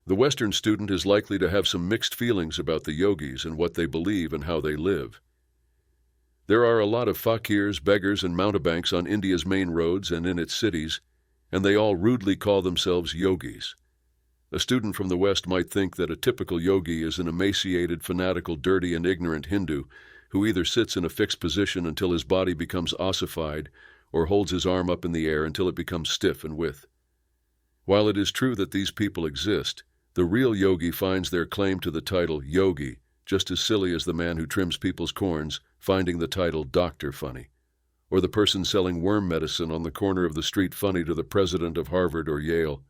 The Western student is likely to have some mixed feelings about the yogis and what they believe and how they live. There are a lot of fakirs, beggars, and mountebanks on India's main roads and in its cities, and they all rudely call themselves yogis. A student from the West might think that a typical yogi is an emaciated, fanatical, dirty, and ignorant Hindu who either sits in a fixed position until his body becomes ossified or holds his arm up in the air until it becomes stiff and with. While it is true that these people exist, the real yogi finds their claim to the title yogi just as silly as the man who trims people's corns finding the title doctor funny, or the person selling worm medicine on the corner of the street funny to the president of Harvard or Yale.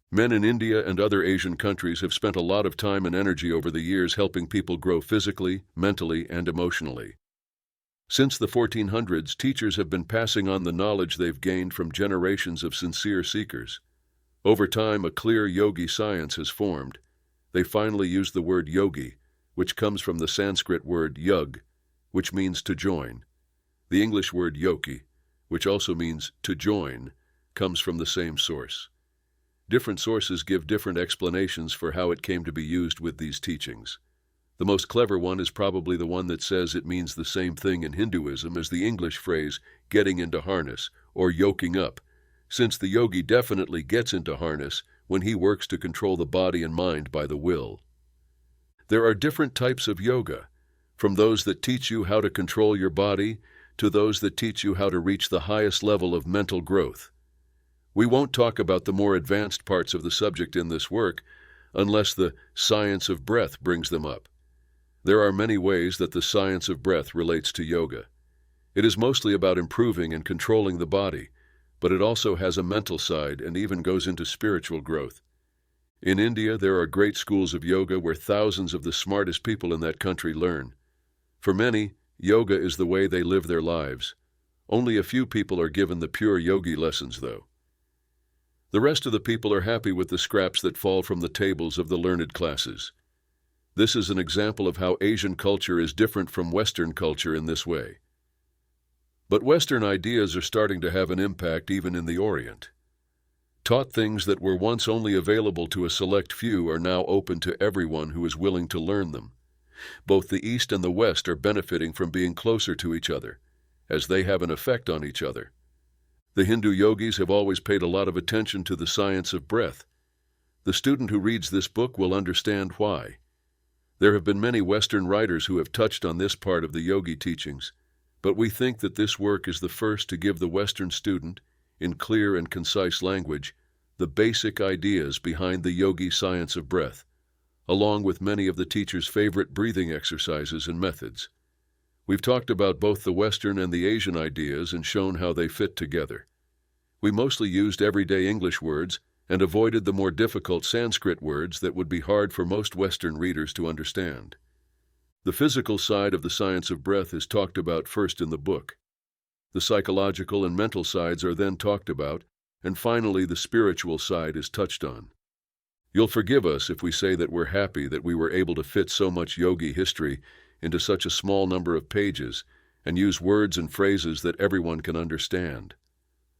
Men in India and other Asian countries have spent a lot of time and energy over the years helping people grow physically, mentally, and emotionally. Since the 1400s, teachers have been passing on the knowledge they've gained from generations of sincere seekers. Over time, a clear yogi science has formed. They finally used the word yogi, which comes from the Sanskrit word yug, which means to join. The English word yogi, which also means to join, comes from the same source. Different sources give different explanations for how it came to be used with these teachings. The most clever one is probably the one that says it means the same thing in Hinduism as the English phrase getting into harness or yoking up, since the yogi definitely gets into harness when he works to control the body and mind by the will. There are different types of yoga, from those that teach you how to control your body to those that teach you how to reach the highest level of mental growth. We won't talk about the more advanced parts of the subject in this work unless the science of breath brings them up. There are many ways that the science of breath relates to yoga. It is mostly about improving and controlling the body, but it also has a mental side and even goes into spiritual growth. In India, there are great schools of yoga where thousands of the smartest people in that country learn. For many, yoga is the way they live their lives. Only a few people are given the pure yogi lessons, though. The rest of the people are happy with the scraps that fall from the tables of the learned classes. This is an example of how Asian culture is different from Western culture in this way. But Western ideas are starting to have an impact even in the Orient. Taught things that were once only available to a select few are now open to everyone who is willing to learn them. Both the East and the West are benefiting from being closer to each other, as they have an effect on each other. The Hindu yogis have always paid a lot of attention to the science of breath. The student who reads this book will understand why. There have been many Western writers who have touched on this part of the yogi teachings, but we think that this work is the first to give the Western student, in clear and concise language, the basic ideas behind the yogi science of breath, along with many of the teacher's favorite breathing exercises and methods. We've talked about both the Western and the Asian ideas and shown how they fit together. We mostly used everyday English words and avoided the more difficult Sanskrit words that would be hard for most Western readers to understand. The physical side of the science of breath is talked about first in the book. The psychological and mental sides are then talked about, and finally the spiritual side is touched on. You'll forgive us if we say that we're happy that we were able to fit so much yogi history into such a small number of pages and use words and phrases that everyone can understand.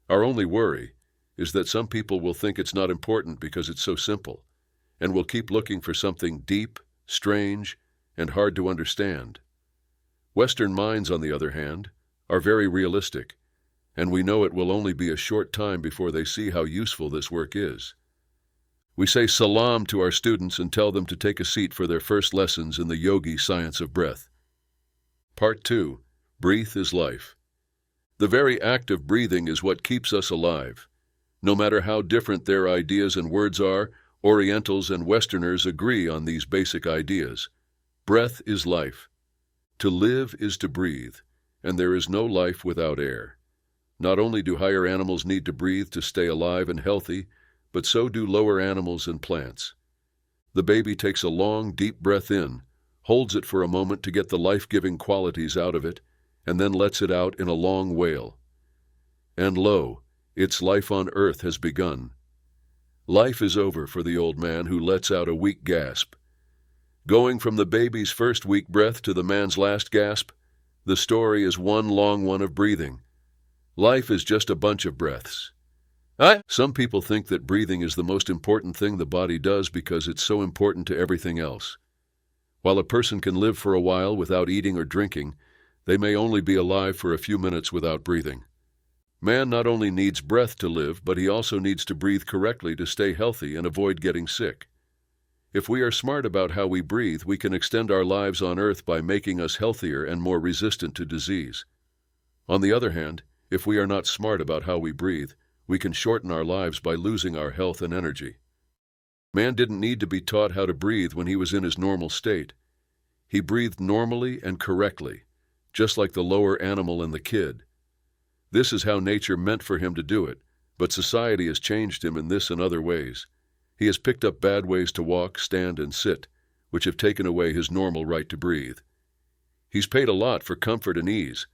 Our only worry is that some people will think it's not important because it's so simple, and will keep looking for something deep, strange, and hard to understand. Western minds, on the other hand, are very realistic, and we know it will only be a short time before they see how useful this work is. We say salam to our students and tell them to take a seat for their first lessons in the yogi science of breath. Part 2. Breathe is life. The very act of breathing is what keeps us alive. No matter how different their ideas and words are, Orientals and Westerners agree on these basic ideas. Breath is life. To live is to breathe, and there is no life without air. Not only do higher animals need to breathe to stay alive and healthy, but so do lower animals and plants. The baby takes a long, deep breath in, holds it for a moment to get the life-giving qualities out of it, and then lets it out in a long wail. And lo, its life on earth has begun. Life is over for the old man who lets out a weak gasp. Going from the baby's first weak breath to the man's last gasp, the story is one long one of breathing. Life is just a bunch of breaths. Some people think that breathing is the most important thing the body does because it's so important to everything else. While a person can live for a while without eating or drinking, they may only be alive for a few minutes without breathing. Man not only needs breath to live, but he also needs to breathe correctly to stay healthy and avoid getting sick. If we are smart about how we breathe, we can extend our lives on Earth by making us healthier and more resistant to disease. On the other hand, if we are not smart about how we breathe, we can shorten our lives by losing our health and energy. Man didn't need to be taught how to breathe when he was in his normal state. He breathed normally and correctly, just like the lower animal and the kid. This is how nature meant for him to do it, but society has changed him in this and other ways. He has picked up bad ways to walk, stand, and sit, which have taken away his normal right to breathe. He's paid a lot for comfort and ease.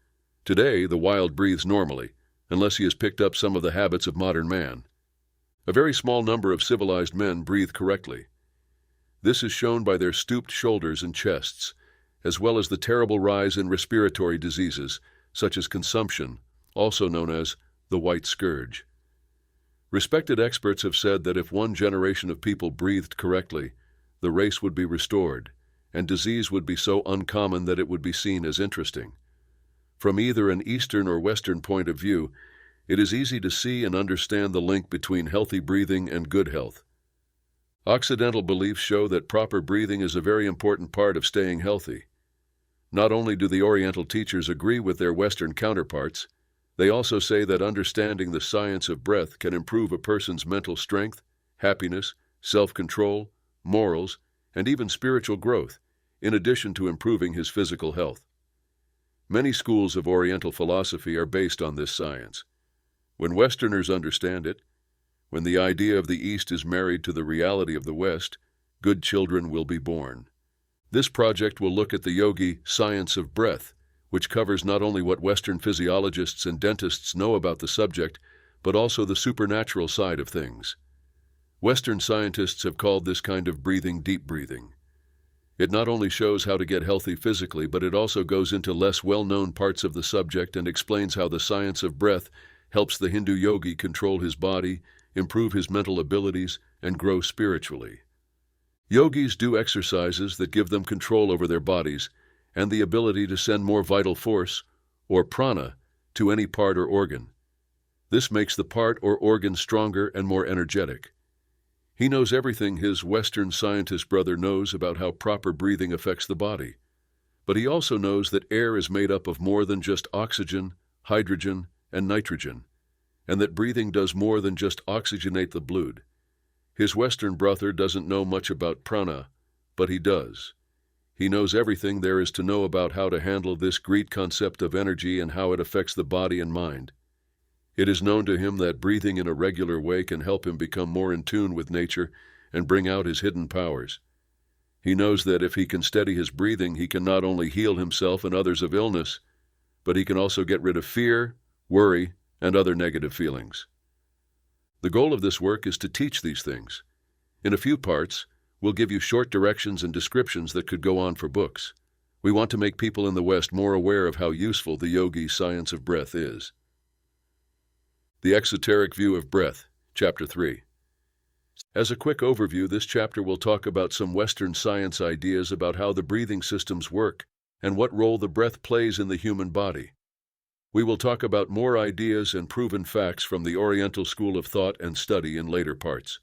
Today, the wild breathes normally, unless he has picked up some of the habits of modern man. A very small number of civilized men breathe correctly. This is shown by their stooped shoulders and chests, as well as the terrible rise in respiratory diseases, such as consumption, also known as the white scourge. Respected experts have said that if one generation of people breathed correctly, the race would be restored, and disease would be so uncommon that it would be seen as interesting. From either an Eastern or Western point of view, it is easy to see and understand the link between healthy breathing and good health. Occidental beliefs show that proper breathing is a very important part of staying healthy. Not only do the Oriental teachers agree with their Western counterparts, they also say that understanding the science of breath can improve a person's mental strength, happiness, self-control, morals, and even spiritual growth, in addition to improving his physical health. Many schools of Oriental philosophy are based on this science. When Westerners understand it, when the idea of the East is married to the reality of the West, good children will be born. This project will look at the Yogi science of breath, which covers not only what Western physiologists and dentists know about the subject, but also the supernatural side of things. Western scientists have called this kind of breathing deep breathing. It not only shows how to get healthy physically, but it also goes into less well-known parts of the subject and explains how the science of breath helps the Hindu yogi control his body, improve his mental abilities, and grow spiritually. Yogis do exercises that give them control over their bodies and the ability to send more vital force, or prana, to any part or organ. This makes the part or organ stronger and more energetic. He knows everything his Western scientist brother knows about how proper breathing affects the body. But he also knows that air is made up of more than just oxygen, hydrogen, and nitrogen, and that breathing does more than just oxygenate the blood. His Western brother doesn't know much about prana, but he does. He knows everything there is to know about how to handle this great concept of energy and how it affects the body and mind. It is known to him that breathing in a regular way can help him become more in tune with nature and bring out his hidden powers. He knows that if he can steady his breathing, he can not only heal himself and others of illness, but he can also get rid of fear, worry, and other negative feelings. The goal of this work is to teach these things. In a few parts, we'll give you short directions and descriptions that could go on for books. We want to make people in the West more aware of how useful the yogi science of breath is. The Exoteric View of Breath, Chapter 3. As a quick overview, this chapter will talk about some Western science ideas about how the breathing systems work and what role the breath plays in the human body. We will talk about more ideas and proven facts from the Oriental school of thought and study in later parts.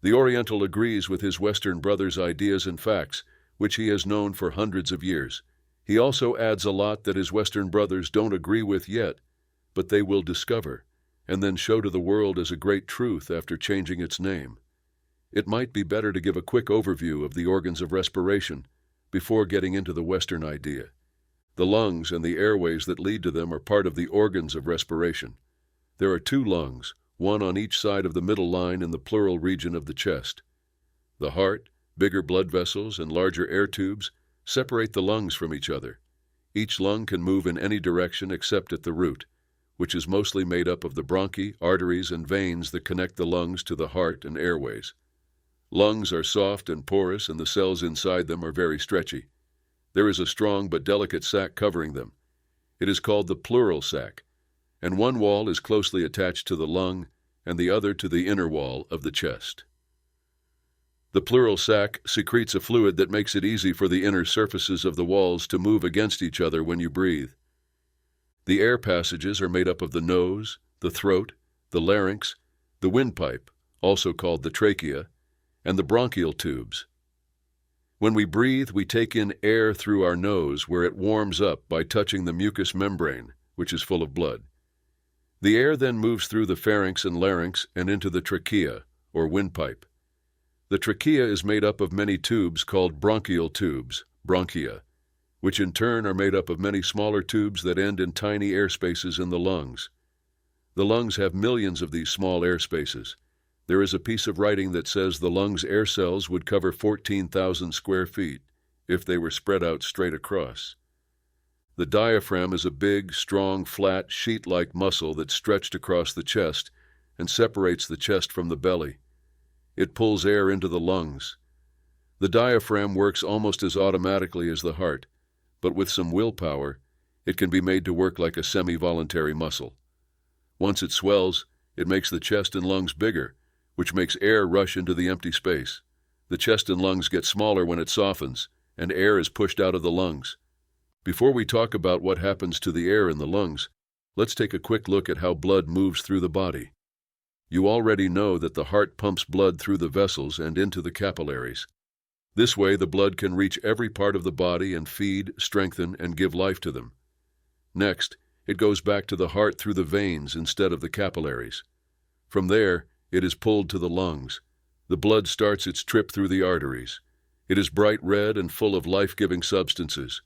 The Oriental agrees with his Western brother's ideas and facts, which he has known for hundreds of years. He also adds a lot that his Western brothers don't agree with yet, but they will discover, and then show to the world as a great truth after changing its name. It might be better to give a quick overview of the organs of respiration before getting into the Western idea. The lungs and the airways that lead to them are part of the organs of respiration. There are 2 lungs, one on each side of the middle line in the pleural region of the chest. The heart, bigger blood vessels, and larger air tubes separate the lungs from each other. Each lung can move in any direction except at the root, which is mostly made up of the bronchi, arteries, and veins that connect the lungs to the heart and airways. Lungs are soft and porous, and the cells inside them are very stretchy. There is a strong but delicate sac covering them. It is called the pleural sac, and one wall is closely attached to the lung, and the other to the inner wall of the chest. The pleural sac secretes a fluid that makes it easy for the inner surfaces of the walls to move against each other when you breathe. The air passages are made up of the nose, the throat, the larynx, the windpipe, also called the trachea, and the bronchial tubes. When we breathe, we take in air through our nose where it warms up by touching the mucous membrane, which is full of blood. The air then moves through the pharynx and larynx and into the trachea, or windpipe. The trachea is made up of many tubes called bronchial tubes, bronchia, which in turn are made up of many smaller tubes that end in tiny air spaces in the lungs. The lungs have millions of these small air spaces. There is a piece of writing that says the lungs' air cells would cover 14,000 square feet if they were spread out straight across. The diaphragm is a big, strong, flat, sheet-like muscle that's stretched across the chest and separates the chest from the belly. It pulls air into the lungs. The diaphragm works almost as automatically as the heart, but with some willpower, it can be made to work like a semi-voluntary muscle. Once it swells, it makes the chest and lungs bigger, which makes air rush into the empty space. The chest and lungs get smaller when it softens, and air is pushed out of the lungs. Before we talk about what happens to the air in the lungs, let's take a quick look at how blood moves through the body. You already know that the heart pumps blood through the vessels and into the capillaries. This way, the blood can reach every part of the body and feed, strengthen, and give life to them. Next, it goes back to the heart through the veins instead of the capillaries. From there, it is pulled to the lungs. The blood starts its trip through the arteries. It is bright red and full of life-giving substances.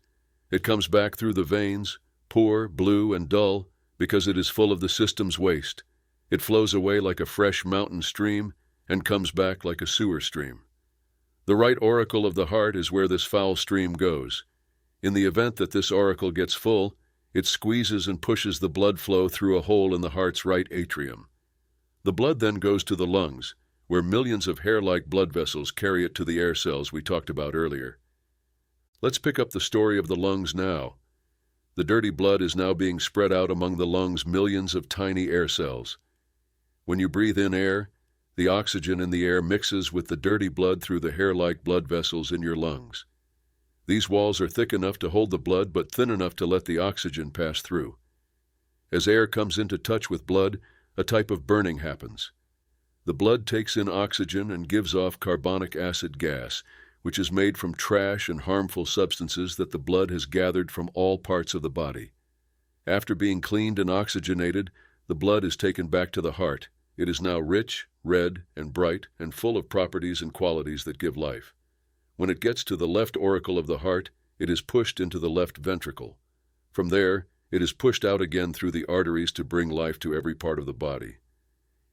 It comes back through the veins, poor, blue, and dull, because it is full of the system's waste. It flows away like a fresh mountain stream and comes back like a sewer stream. The right auricle of the heart is where this foul stream goes. In the event that this auricle gets full, it squeezes and pushes the blood flow through a hole in the heart's right atrium. The blood then goes to the lungs, where millions of hair-like blood vessels carry it to the air cells we talked about earlier. Let's pick up the story of the lungs now. The dirty blood is now being spread out among the lungs' millions of tiny air cells. When you breathe in air, the oxygen in the air mixes with the dirty blood through the hair-like blood vessels in your lungs. These walls are thick enough to hold the blood but thin enough to let the oxygen pass through. As air comes into touch with blood, a type of burning happens. The blood takes in oxygen and gives off carbonic acid gas, which is made from trash and harmful substances that the blood has gathered from all parts of the body. After being cleaned and oxygenated, the blood is taken back to the heart. It is now rich, red, and bright, and full of properties and qualities that give life. When it gets to the left auricle of the heart, it is pushed into the left ventricle. From there, it is pushed out again through the arteries to bring life to every part of the body.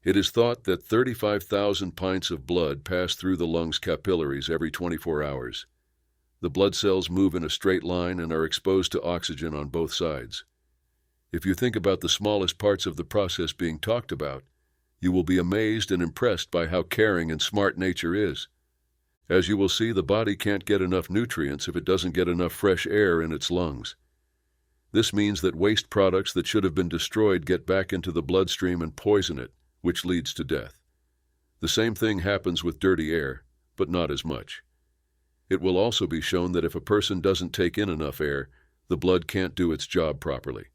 It is thought that 35,000 pints of blood pass through the lungs' capillaries every 24 hours. The blood cells move in a straight line and are exposed to oxygen on both sides. If you think about the smallest parts of the process being talked about, you will be amazed and impressed by how caring and smart nature is. As you will see, the body can't get enough nutrients if it doesn't get enough fresh air in its lungs. This means that waste products that should have been destroyed get back into the bloodstream and poison it, which leads to death. The same thing happens with dirty air, but not as much. It will also be shown that if a person doesn't take in enough air, the blood can't do its job properly.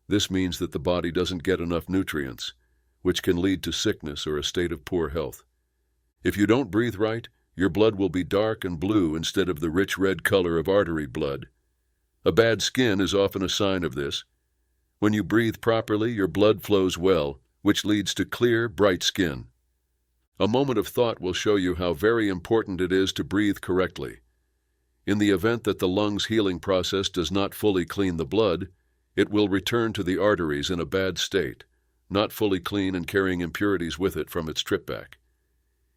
This means that the body doesn't get enough nutrients, which can lead to sickness or a state of poor health. If you don't breathe right, your blood will be dark and blue instead of the rich red color of artery blood. A bad skin is often a sign of this. When you breathe properly, your blood flows well, which leads to clear, bright skin. A moment of thought will show you how very important it is to breathe correctly. In the event that the lungs' healing process does not fully clean the blood, it will return to the arteries in a bad state, not fully clean and carrying impurities with it from its trip back.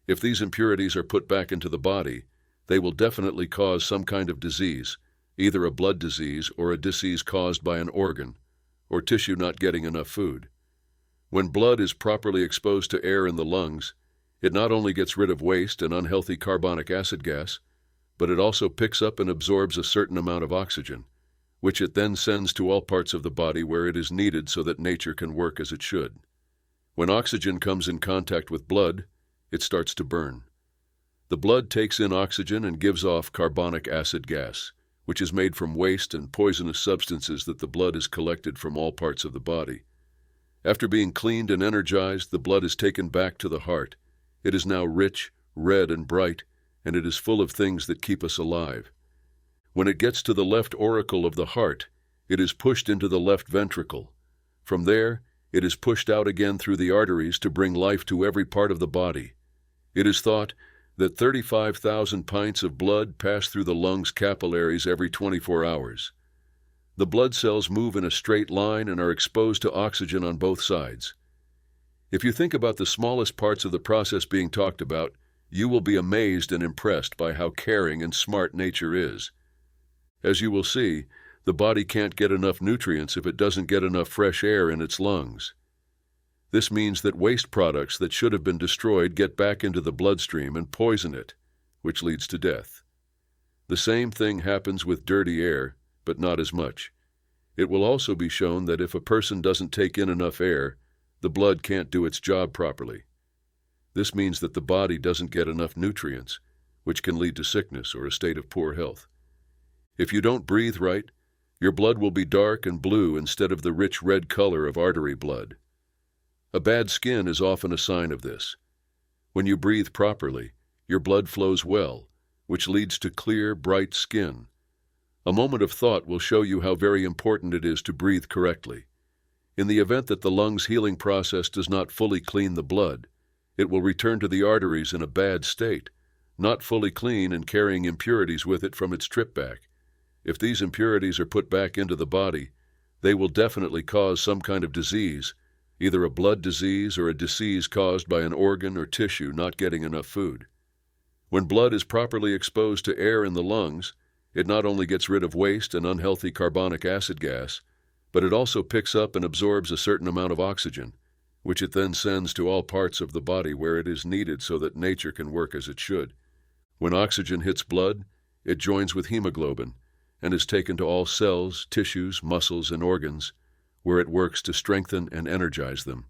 If these impurities are put back into the body, they will definitely cause some kind of disease, either a blood disease or a disease caused by an organ, or tissue not getting enough food. When blood is properly exposed to air in the lungs, it not only gets rid of waste and unhealthy carbonic acid gas, but it also picks up and absorbs a certain amount of oxygen, which it then sends to all parts of the body where it is needed so that nature can work as it should. When oxygen comes in contact with blood, it starts to burn. The blood takes in oxygen and gives off carbonic acid gas, which is made from waste and poisonous substances that the blood has collected from all parts of the body. After being cleaned and energized, the blood is taken back to the heart. It is now rich, red, and bright, and it is full of things that keep us alive. When it gets to the left auricle of the heart, it is pushed into the left ventricle. From there, it is pushed out again through the arteries to bring life to every part of the body. It is thought that 35,000 pints of blood pass through the lungs' capillaries every 24 hours. The blood cells move in a straight line and are exposed to oxygen on both sides. If you think about the smallest parts of the process being talked about, you will be amazed and impressed by how caring and smart nature is. As you will see, the body can't get enough nutrients if it doesn't get enough fresh air in its lungs. This means that waste products that should have been destroyed get back into the bloodstream and poison it, which leads to death. The same thing happens with dirty air, but not as much. It will also be shown that if a person doesn't take in enough air, the blood can't do its job properly. This means that the body doesn't get enough nutrients, which can lead to sickness or a state of poor health. If you don't breathe right, your blood will be dark and blue instead of the rich red color of artery blood. A bad skin is often a sign of this. When you breathe properly, your blood flows well, which leads to clear, bright skin. A moment of thought will show you how very important it is to breathe correctly. In the event that the lungs' healing process does not fully clean the blood, it will return to the arteries in a bad state, not fully clean and carrying impurities with it from its trip back. If these impurities are put back into the body, they will definitely cause some kind of disease, either a blood disease or a disease caused by an organ or tissue not getting enough food. When blood is properly exposed to air in the lungs, it not only gets rid of waste and unhealthy carbonic acid gas, but it also picks up and absorbs a certain amount of oxygen, which it then sends to all parts of the body where it is needed so that nature can work as it should. When oxygen hits blood, it joins with hemoglobin and is taken to all cells, tissues, muscles, and organs, where it works to strengthen and energize them.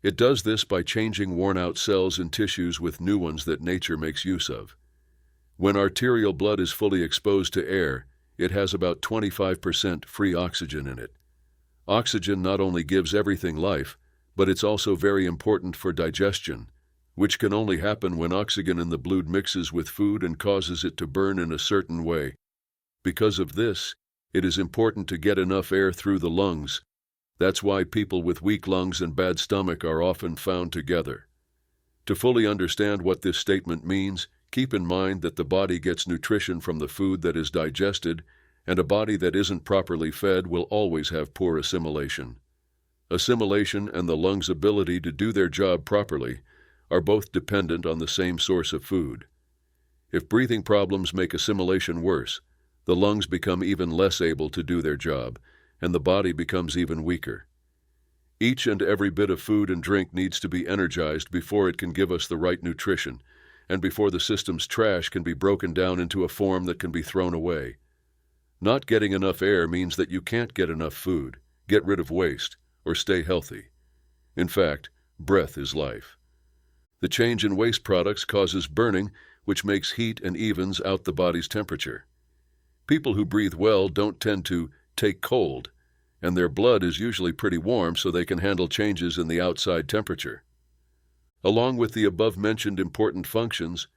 It does this by changing worn-out cells and tissues with new ones that nature makes use of. When arterial blood is fully exposed to air, it has about 25% free oxygen in it. Oxygen not only gives everything life, but it's also very important for digestion, which can only happen when oxygen in the blood mixes with food and causes it to burn in a certain way. Because of this, it is important to get enough air through the lungs. That's why people with weak lungs and bad stomach are often found together. To fully understand what this statement means, keep in mind that the body gets nutrition from the food that is digested, and a body that isn't properly fed will always have poor assimilation. Assimilation and the lungs' ability to do their job properly are both dependent on the same source of food. If breathing problems make assimilation worse, the lungs become even less able to do their job, and the body becomes even weaker. Each and every bit of food and drink needs to be energized before it can give us the right nutrition, and before the system's trash can be broken down into a form that can be thrown away. Not getting enough air means that you can't get enough food, get rid of waste, or stay healthy. In fact, breath is life. The change in waste products causes burning, which makes heat and evens out the body's temperature. People who breathe well don't tend to take cold, and their blood is usually pretty warm so they can handle changes in the outside temperature. Along with the above-mentioned important functions,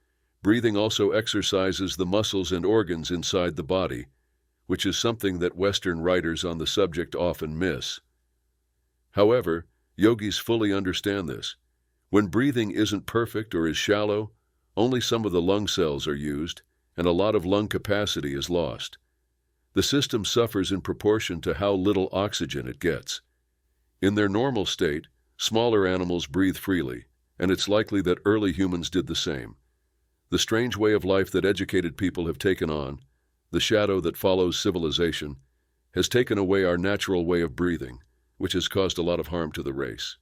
breathing also exercises the muscles and organs inside the body, which is something that Western writers on the subject often miss. However, yogis fully understand this. When breathing isn't perfect or is shallow, only some of the lung cells are used, and a lot of lung capacity is lost. The system suffers in proportion to how little oxygen it gets. In their normal state, smaller animals breathe freely, and it's likely that early humans did the same. The strange way of life that educated people have taken on, the shadow that follows civilization, has taken away our natural way of breathing, which has caused a lot of harm to the race.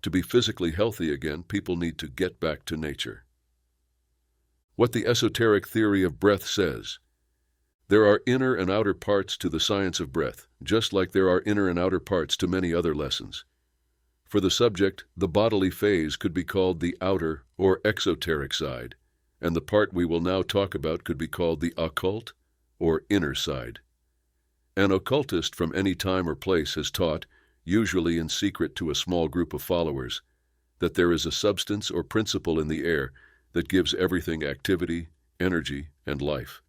To be physically healthy again, people need to get back to nature. What the esoteric theory of breath says. There are inner and outer parts to the science of breath, just like there are inner and outer parts to many other lessons. For the subject, the bodily phase could be called the outer or exoteric side, and the part we will now talk about could be called the occult or inner side. An occultist from any time or place has taught, usually in secret to a small group of followers, that there is a substance or principle in the air that gives everything activity, energy, and life.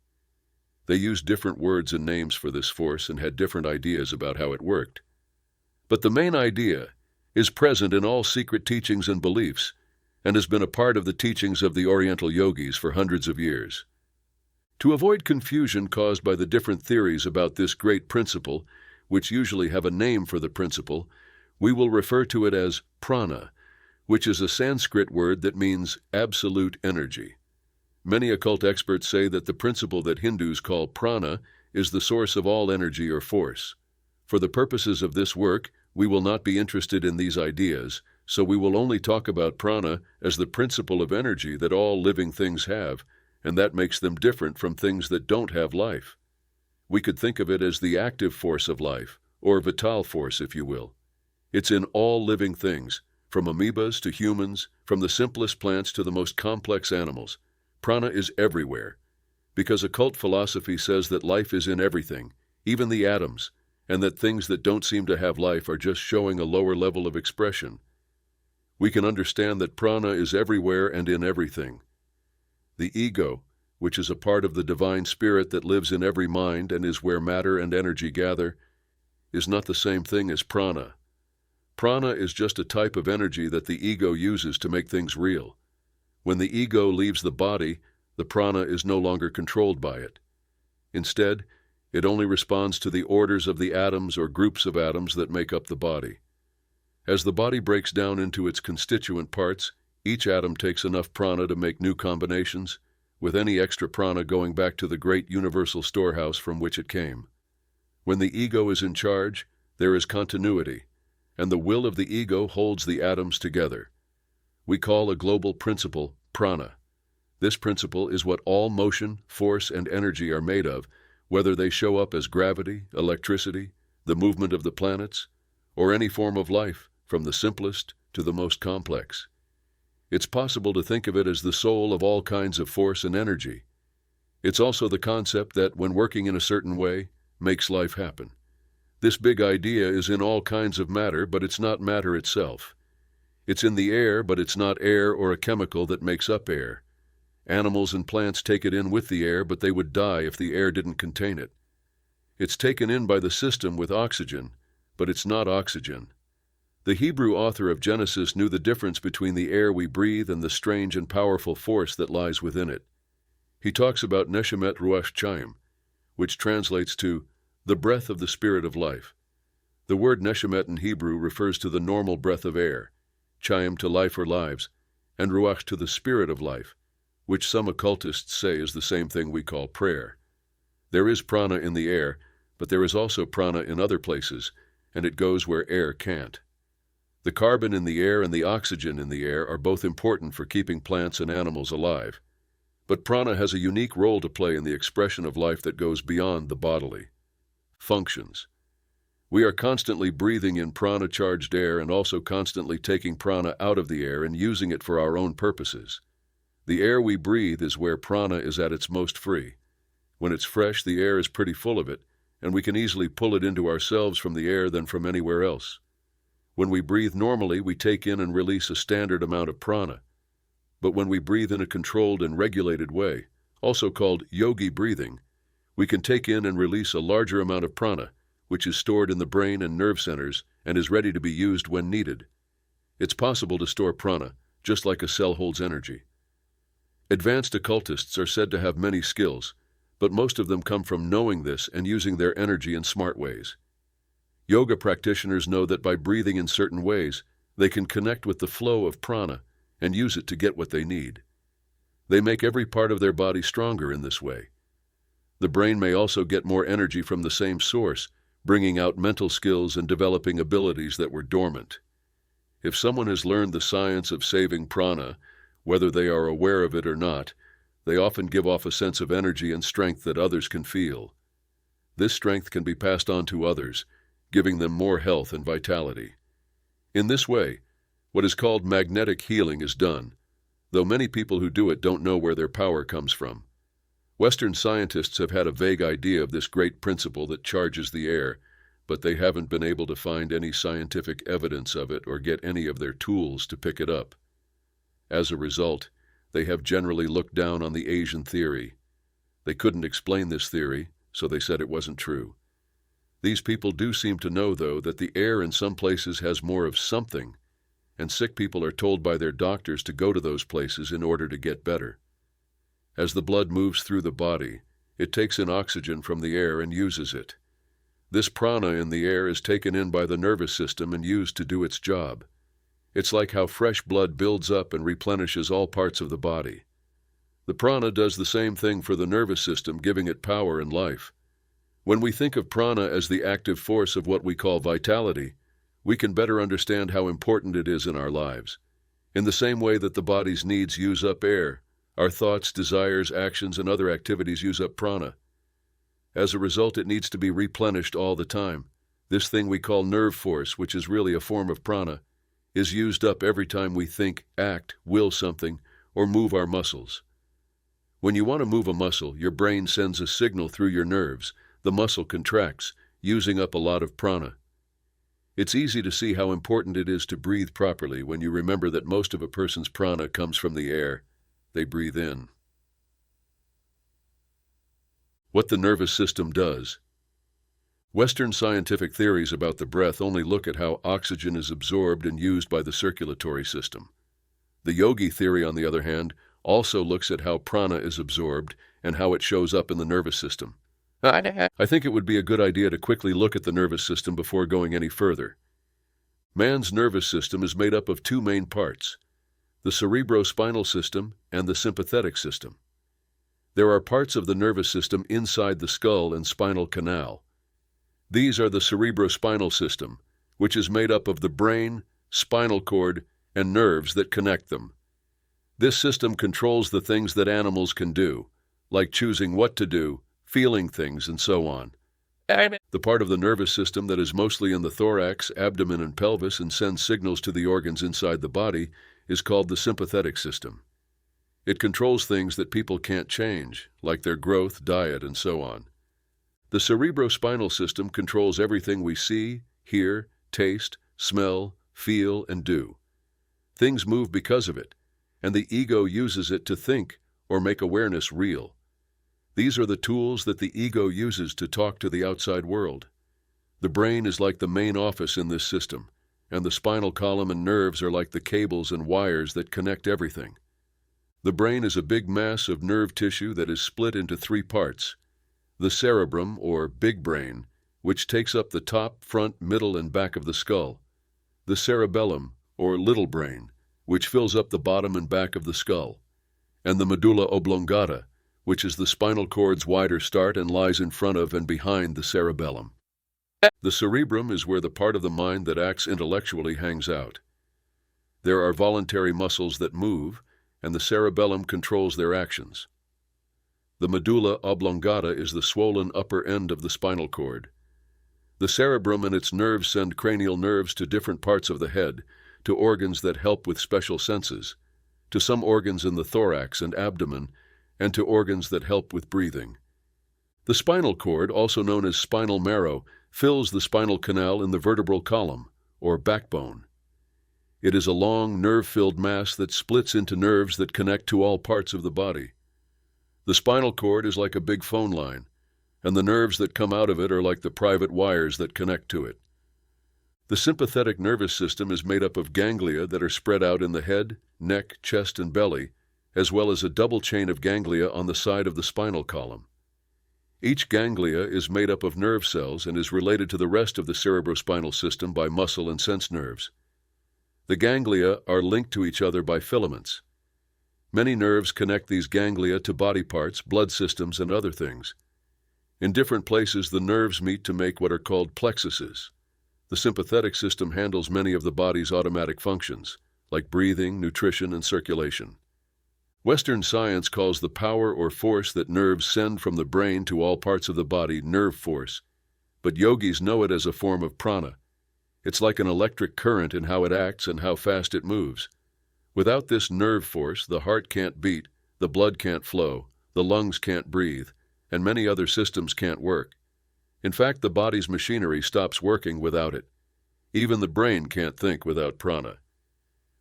They used different words and names for this force and had different ideas about how it worked. But the main idea is present in all secret teachings and beliefs, and has been a part of the teachings of the Oriental yogis for hundreds of years. To avoid confusion caused by the different theories about this great principle, which usually have a name for the principle, we will refer to it as prana, which is a Sanskrit word that means absolute energy. Many occult experts say that the principle that Hindus call prana is the source of all energy or force. For the purposes of this work, we will not be interested in these ideas, so we will only talk about prana as the principle of energy that all living things have, and that makes them different from things that don't have life. We could think of it as the active force of life, or vital force, if you will. It's in all living things, from amoebas to humans, from the simplest plants to the most complex animals. Prana is everywhere, because occult philosophy says that life is in everything, even the atoms, and that things that don't seem to have life are just showing a lower level of expression. We can understand that prana is everywhere and in everything. The ego, which is a part of the divine spirit that lives in every mind and is where matter and energy gather, is not the same thing as prana. Prana is just a type of energy that the ego uses to make things real. When the ego leaves the body, the prana is no longer controlled by it. Instead, it only responds to the orders of the atoms or groups of atoms that make up the body. As the body breaks down into its constituent parts, each atom takes enough prana to make new combinations, with any extra prana going back to the great universal storehouse from which it came. When the ego is in charge, there is continuity, and the will of the ego holds the atoms together. We call a global principle prana. This principle is what all motion, force, and energy are made of, whether they show up as gravity, electricity, the movement of the planets, or any form of life, from the simplest to the most complex. It's possible to think of it as the soul of all kinds of force and energy. It's also the concept that, when working in a certain way, makes life happen. This big idea is in all kinds of matter, but it's not matter itself. It's in the air, but it's not air or a chemical that makes up air. Animals and plants take it in with the air, but they would die if the air didn't contain it. It's taken in by the system with oxygen, but it's not oxygen. The Hebrew author of Genesis knew the difference between the air we breathe and the strange and powerful force that lies within it. He talks about Neshemet Ruach Chaim, which translates to the breath of the spirit of life. The word Neshemet in Hebrew refers to the normal breath of air, Chaim to life or lives, and Ruach to the spirit of life, which some occultists say is the same thing we call prayer. There is prana in the air, but there is also prana in other places, and it goes where air can't. The carbon in the air and the oxygen in the air are both important for keeping plants and animals alive. But prana has a unique role to play in the expression of life that goes beyond the bodily. Functions. We are constantly breathing in prana-charged air and also constantly taking prana out of the air and using it for our own purposes. The air we breathe is where prana is at its most free. When it's fresh, the air is pretty full of it, and we can easily pull it into ourselves from the air than from anywhere else. When we breathe normally, we take in and release a standard amount of prana. But when we breathe in a controlled and regulated way, also called yogi breathing, we can take in and release a larger amount of prana, which is stored in the brain and nerve centers and is ready to be used when needed. It's possible to store prana, just like a cell holds energy. Advanced occultists are said to have many skills, but most of them come from knowing this and using their energy in smart ways. Yoga practitioners know that by breathing in certain ways, they can connect with the flow of prana and use it to get what they need. They make every part of their body stronger in this way. The brain may also get more energy from the same source, bringing out mental skills and developing abilities that were dormant. If someone has learned the science of saving prana, whether they are aware of it or not, they often give off a sense of energy and strength that others can feel. This strength can be passed on to others, giving them more health and vitality. In this way, what is called magnetic healing is done, though many people who do it don't know where their power comes from. Western scientists have had a vague idea of this great principle that charges the air, but they haven't been able to find any scientific evidence of it or get any of their tools to pick it up. As a result, they have generally looked down on the Asian theory. They couldn't explain this theory, so they said it wasn't true. These people do seem to know, though, that the air in some places has more of something, and sick people are told by their doctors to go to those places in order to get better. As the blood moves through the body, it takes in oxygen from the air and uses it. This prana in the air is taken in by the nervous system and used to do its job. It's like how fresh blood builds up and replenishes all parts of the body. The prana does the same thing for the nervous system, giving it power and life. When we think of prana as the active force of what we call vitality, we can better understand how important it is in our lives. In the same way that the body's needs use up air, our thoughts, desires, actions, and other activities use up prana. As a result, it needs to be replenished all the time. This thing we call nerve force, which is really a form of prana, is used up every time we think, act, will something, or move our muscles. When you want to move a muscle, your brain sends a signal through your nerves. The muscle contracts, using up a lot of prana. It's easy to see how important it is to breathe properly when you remember that most of a person's prana comes from the air they breathe in. What the nervous system does. Western scientific theories about the breath only look at how oxygen is absorbed and used by the circulatory system. The Yogi theory, on the other hand, also looks at how prana is absorbed and how it shows up in the nervous system. I think it would be a good idea to quickly look at the nervous system before going any further. Man's nervous system is made up of two main parts, the cerebrospinal system and the sympathetic system. There are parts of the nervous system inside the skull and spinal canal. These are the cerebrospinal system, which is made up of the brain, spinal cord, and nerves that connect them. This system controls the things that animals can do, like choosing what to do, feeling things, and so on. The part of the nervous system that is mostly in the thorax, abdomen, and pelvis and sends signals to the organs inside the body is called the sympathetic system. It controls things that people can't change, like their growth, diet, and so on. The cerebrospinal system controls everything we see, hear, taste, smell, feel, and do. Things move because of it, and the ego uses it to think or make awareness real. These are the tools that the ego uses to talk to the outside world. The brain is like the main office in this system, and the spinal column and nerves are like the cables and wires that connect everything. The brain is a big mass of nerve tissue that is split into three parts. The cerebrum, or big brain, which takes up the top, front, middle, and back of the skull. The cerebellum, or little brain, which fills up the bottom and back of the skull. And the medulla oblongata, which is the spinal cord's wider start and lies in front of and behind the cerebellum. The cerebrum is where the part of the mind that acts intellectually hangs out. There are voluntary muscles that move, and the cerebellum controls their actions. The medulla oblongata is the swollen upper end of the spinal cord. The cerebrum and its nerves send cranial nerves to different parts of the head, to organs that help with special senses, to some organs in the thorax and abdomen, and to organs that help with breathing. The spinal cord, also known as spinal marrow, fills the spinal canal in the vertebral column, or backbone. It is a long, nerve-filled mass that splits into nerves that connect to all parts of the body. The spinal cord is like a big phone line, and the nerves that come out of it are like the private wires that connect to it. The sympathetic nervous system is made up of ganglia that are spread out in the head, neck, chest, and belly, as well as a double chain of ganglia on the side of the spinal column. Each ganglia is made up of nerve cells and is related to the rest of the cerebrospinal system by muscle and sense nerves. The ganglia are linked to each other by filaments. Many nerves connect these ganglia to body parts, blood systems, and other things. In different places, the nerves meet to make what are called plexuses. The sympathetic system handles many of the body's automatic functions, like breathing, nutrition, and circulation. Western science calls the power or force that nerves send from the brain to all parts of the body nerve force, but yogis know it as a form of prana. It's like an electric current in how it acts and how fast it moves. Without this nerve force, the heart can't beat, the blood can't flow, the lungs can't breathe, and many other systems can't work. In fact, the body's machinery stops working without it. Even the brain can't think without prana.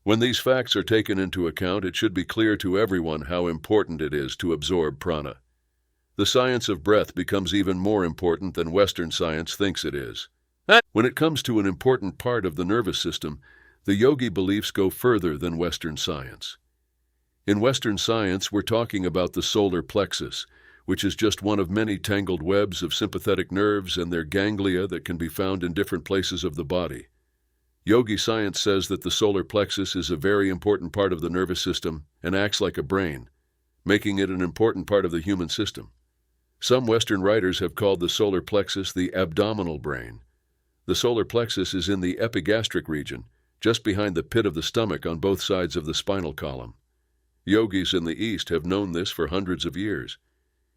When these facts are taken into account, it should be clear to everyone how important it is to absorb prana. The science of breath becomes even more important than Western science thinks it is. When it comes to an important part of the nervous system, the yogi beliefs go further than Western science. In Western science, we're talking about the solar plexus, which is just one of many tangled webs of sympathetic nerves and their ganglia that can be found in different places of the body. Yogi science says that the solar plexus is a very important part of the nervous system and acts like a brain, making it an important part of the human system. Some Western writers have called the solar plexus the abdominal brain. The solar plexus is in the epigastric region, just behind the pit of the stomach on both sides of the spinal column. Yogis in the East have known this for hundreds of years.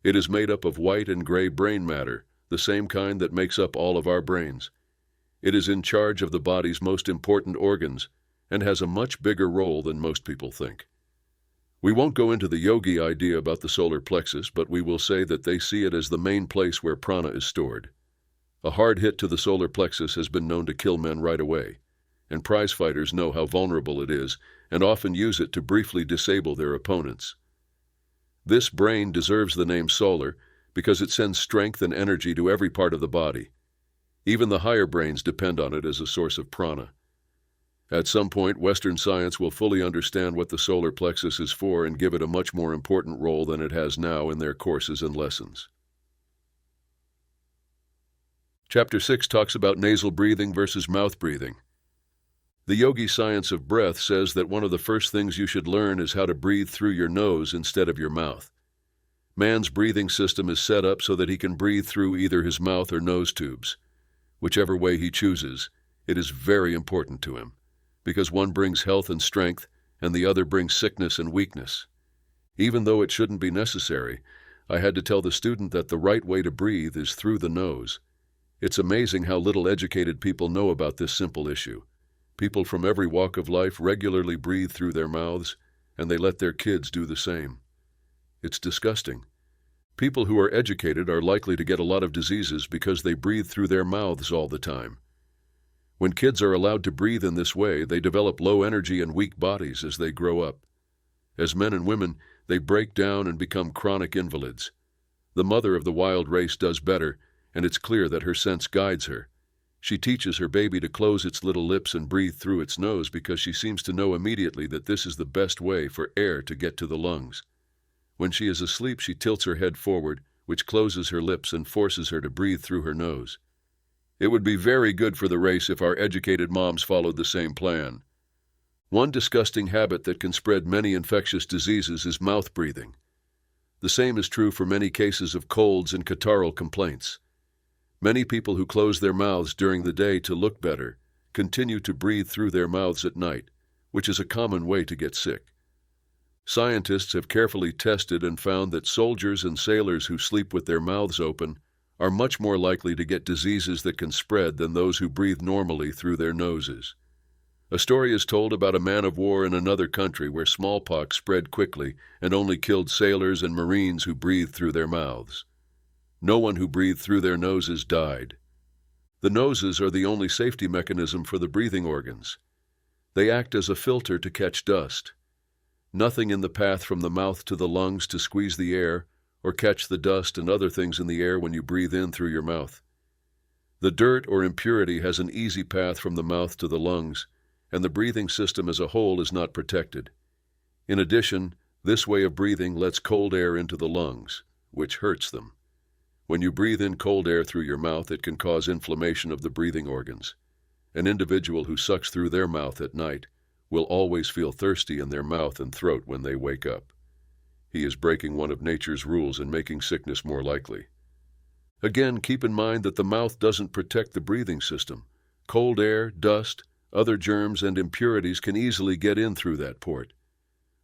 It is made up of white and gray brain matter, the same kind that makes up all of our brains. It is in charge of the body's most important organs and has a much bigger role than most people think. We won't go into the yogi idea about the solar plexus, but we will say that they see it as the main place where prana is stored. A hard hit to the solar plexus has been known to kill men right away, and prize fighters know how vulnerable it is and often use it to briefly disable their opponents. This brain deserves the name solar because it sends strength and energy to every part of the body. Even the higher brains depend on it as a source of prana. At some point, Western science will fully understand what the solar plexus is for and give it a much more important role than it has now in their courses and lessons. Chapter 6 talks about nasal breathing versus mouth breathing. The yogi science of breath says that one of the first things you should learn is how to breathe through your nose instead of your mouth. Man's breathing system is set up so that he can breathe through either his mouth or nose tubes. Whichever way he chooses, it is very important to him, because one brings health and strength, and the other brings sickness and weakness. Even though it shouldn't be necessary, I had to tell the student that the right way to breathe is through the nose. It's amazing how little educated people know about this simple issue. People from every walk of life regularly breathe through their mouths, and they let their kids do the same. It's disgusting. People who are educated are likely to get a lot of diseases because they breathe through their mouths all the time. When kids are allowed to breathe in this way, they develop low energy and weak bodies as they grow up. As men and women, they break down and become chronic invalids. The mother of the wild race does better, and it's clear that her sense guides her. She teaches her baby to close its little lips and breathe through its nose because she seems to know immediately that this is the best way for air to get to the lungs. When she is asleep, she tilts her head forward, which closes her lips and forces her to breathe through her nose. It would be very good for the race if our educated moms followed the same plan. One disgusting habit that can spread many infectious diseases is mouth breathing. The same is true for many cases of colds and catarrhal complaints. Many people who close their mouths during the day to look better continue to breathe through their mouths at night, which is a common way to get sick. Scientists have carefully tested and found that soldiers and sailors who sleep with their mouths open are much more likely to get diseases that can spread than those who breathe normally through their noses. A story is told about a man of war in another country where smallpox spread quickly and only killed sailors and Marines who breathed through their mouths. No one who breathed through their noses died. The noses are the only safety mechanism for the breathing organs. They act as a filter to catch dust. Nothing in the path from the mouth to the lungs to squeeze the air or catch the dust and other things in the air when you breathe in through your mouth. The dirt or impurity has an easy path from the mouth to the lungs, and the breathing system as a whole is not protected. In addition, this way of breathing lets cold air into the lungs, which hurts them. When you breathe in cold air through your mouth, it can cause inflammation of the breathing organs. An individual who sucks through their mouth at night will always feel thirsty in their mouth and throat when they wake up. He is breaking one of nature's rules and making sickness more likely. Again, keep in mind that the mouth doesn't protect the breathing system. Cold air, dust, other germs, and impurities can easily get in through that port.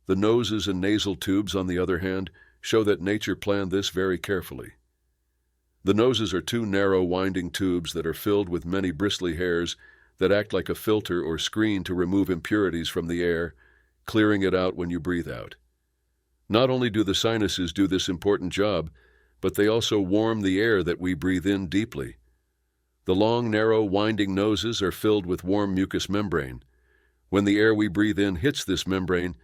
The noses and nasal tubes, on the other hand, show that nature planned this very carefully. The noses are two narrow, winding tubes that are filled with many bristly hairs that act like a filter or screen to remove impurities from the air, clearing it out when you breathe out. Not only do the sinuses do this important job, but they also warm the air that we breathe in deeply. The long, narrow, winding noses are filled with warm mucous membrane. When the air we breathe in hits this membrane,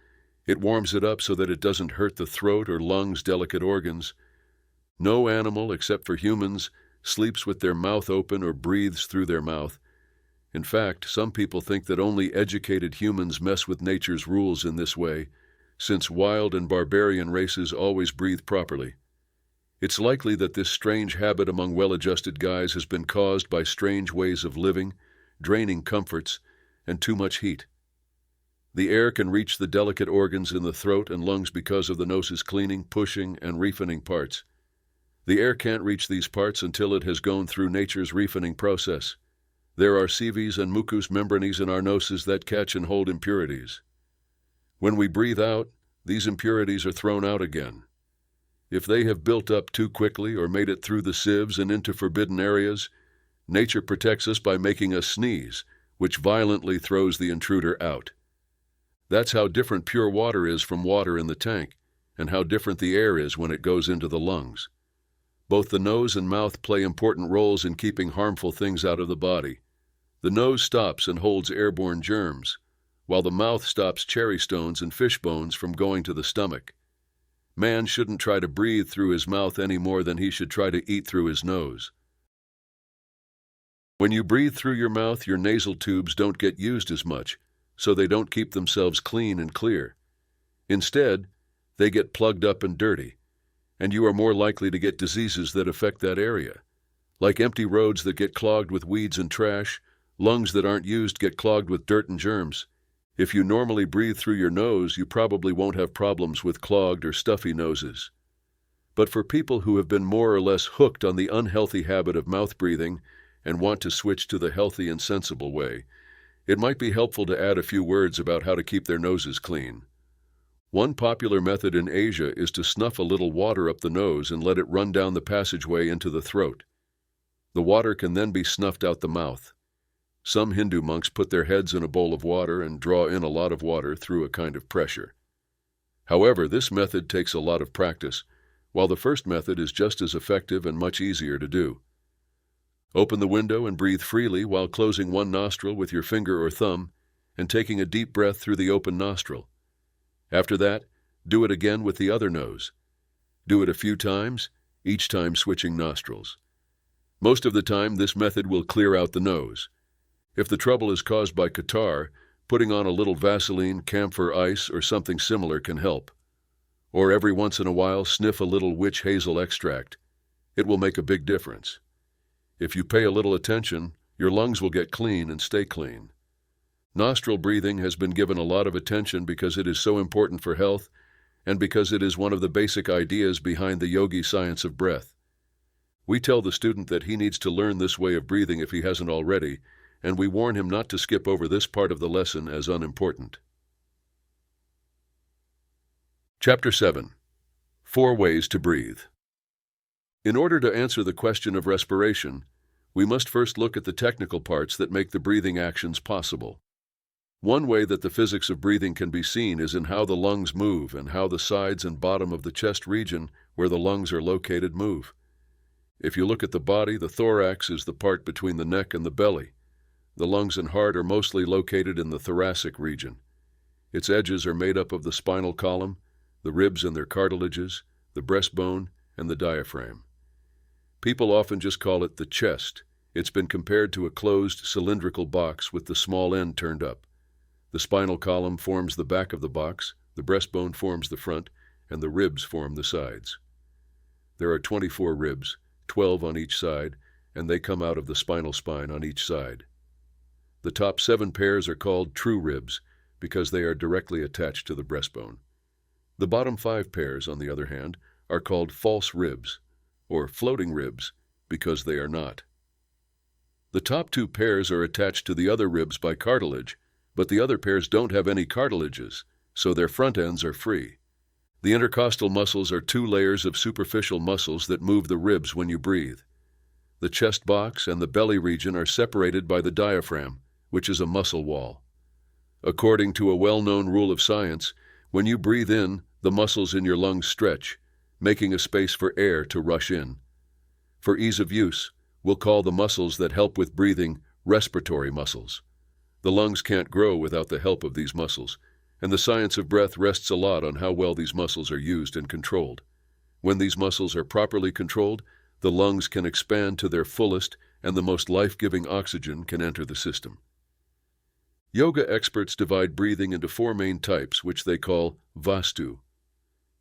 it warms it up so that it doesn't hurt the throat or lungs' delicate organs. No animal, except for humans, sleeps with their mouth open or breathes through their mouth. In fact, some people think that only educated humans mess with nature's rules in this way, since wild and barbarian races always breathe properly. It's likely that this strange habit among well-adjusted guys has been caused by strange ways of living, draining comforts, and too much heat. The air can reach the delicate organs in the throat and lungs because of the nose's cleaning, pushing, and refining parts. The air can't reach these parts until it has gone through nature's refining process. There are cives and mucous membranes in our noses that catch and hold impurities. When we breathe out, these impurities are thrown out again. If they have built up too quickly or made it through the sieves and into forbidden areas, nature protects us by making us sneeze, which violently throws the intruder out. That's how different pure water is from water in the tank, and how different the air is when it goes into the lungs. Both the nose and mouth play important roles in keeping harmful things out of the body. The nose stops and holds airborne germs, while the mouth stops cherry stones and fish bones from going to the stomach. Man shouldn't try to breathe through his mouth any more than he should try to eat through his nose. When you breathe through your mouth, your nasal tubes don't get used as much, so they don't keep themselves clean and clear. Instead, they get plugged up and dirty, and you are more likely to get diseases that affect that area. Like empty roads that get clogged with weeds and trash, lungs that aren't used get clogged with dirt and germs. If you normally breathe through your nose, you probably won't have problems with clogged or stuffy noses. But for people who have been more or less hooked on the unhealthy habit of mouth breathing and want to switch to the healthy and sensible way, it might be helpful to add a few words about how to keep their noses clean. One popular method in Asia is to snuff a little water up the nose and let it run down the passageway into the throat. The water can then be snuffed out the mouth. Some Hindu monks put their heads in a bowl of water and draw in a lot of water through a kind of pressure. However, this method takes a lot of practice, while the first method is just as effective and much easier to do. Open the window and breathe freely while closing one nostril with your finger or thumb and taking a deep breath through the open nostril. After that, do it again with the other nose. Do it a few times, each time switching nostrils. Most of the time, this method will clear out the nose. If the trouble is caused by catarrh, putting on a little Vaseline, camphor ice, or something similar can help. Or every once in a while, sniff a little witch hazel extract. It will make a big difference. If you pay a little attention, your lungs will get clean and stay clean. Nostril breathing has been given a lot of attention because it is so important for health and because it is one of the basic ideas behind the Yogi science of breath. We tell the student that he needs to learn this way of breathing if he hasn't already, and we warn him not to skip over this part of the lesson as unimportant. Chapter 7. 4 Ways to Breathe. In order to answer the question of respiration, we must first look at the technical parts that make the breathing actions possible. One way that the physics of breathing can be seen is in how the lungs move and how the sides and bottom of the chest region where the lungs are located move. If you look at the body, the thorax is the part between the neck and the belly. The lungs and heart are mostly located in the thoracic region. Its edges are made up of the spinal column, the ribs and their cartilages, the breastbone, and the diaphragm. People often just call it the chest. It's been compared to a closed cylindrical box with the small end turned up. The spinal column forms the back of the box, the breastbone forms the front, and the ribs form the sides. There are 24 ribs, 12 on each side, and they come out of the spinal spine on each side. The top 7 pairs are called true ribs because they are directly attached to the breastbone. The bottom 5 pairs, on the other hand, are called false ribs, or floating ribs, because they are not. The top 2 pairs are attached to the other ribs by cartilage, but the other pairs don't have any cartilages, so their front ends are free. The intercostal muscles are 2 layers of superficial muscles that move the ribs when you breathe. The chest box and the belly region are separated by the diaphragm, which is a muscle wall. According to a well-known rule of science, when you breathe in, the muscles in your lungs stretch, making a space for air to rush in. For ease of use, we'll call the muscles that help with breathing respiratory muscles. The lungs can't grow without the help of these muscles, and the science of breath rests a lot on how well these muscles are used and controlled. When these muscles are properly controlled, the lungs can expand to their fullest and the most life-giving oxygen can enter the system. Yoga experts divide breathing into 4 main types, which they call vastu.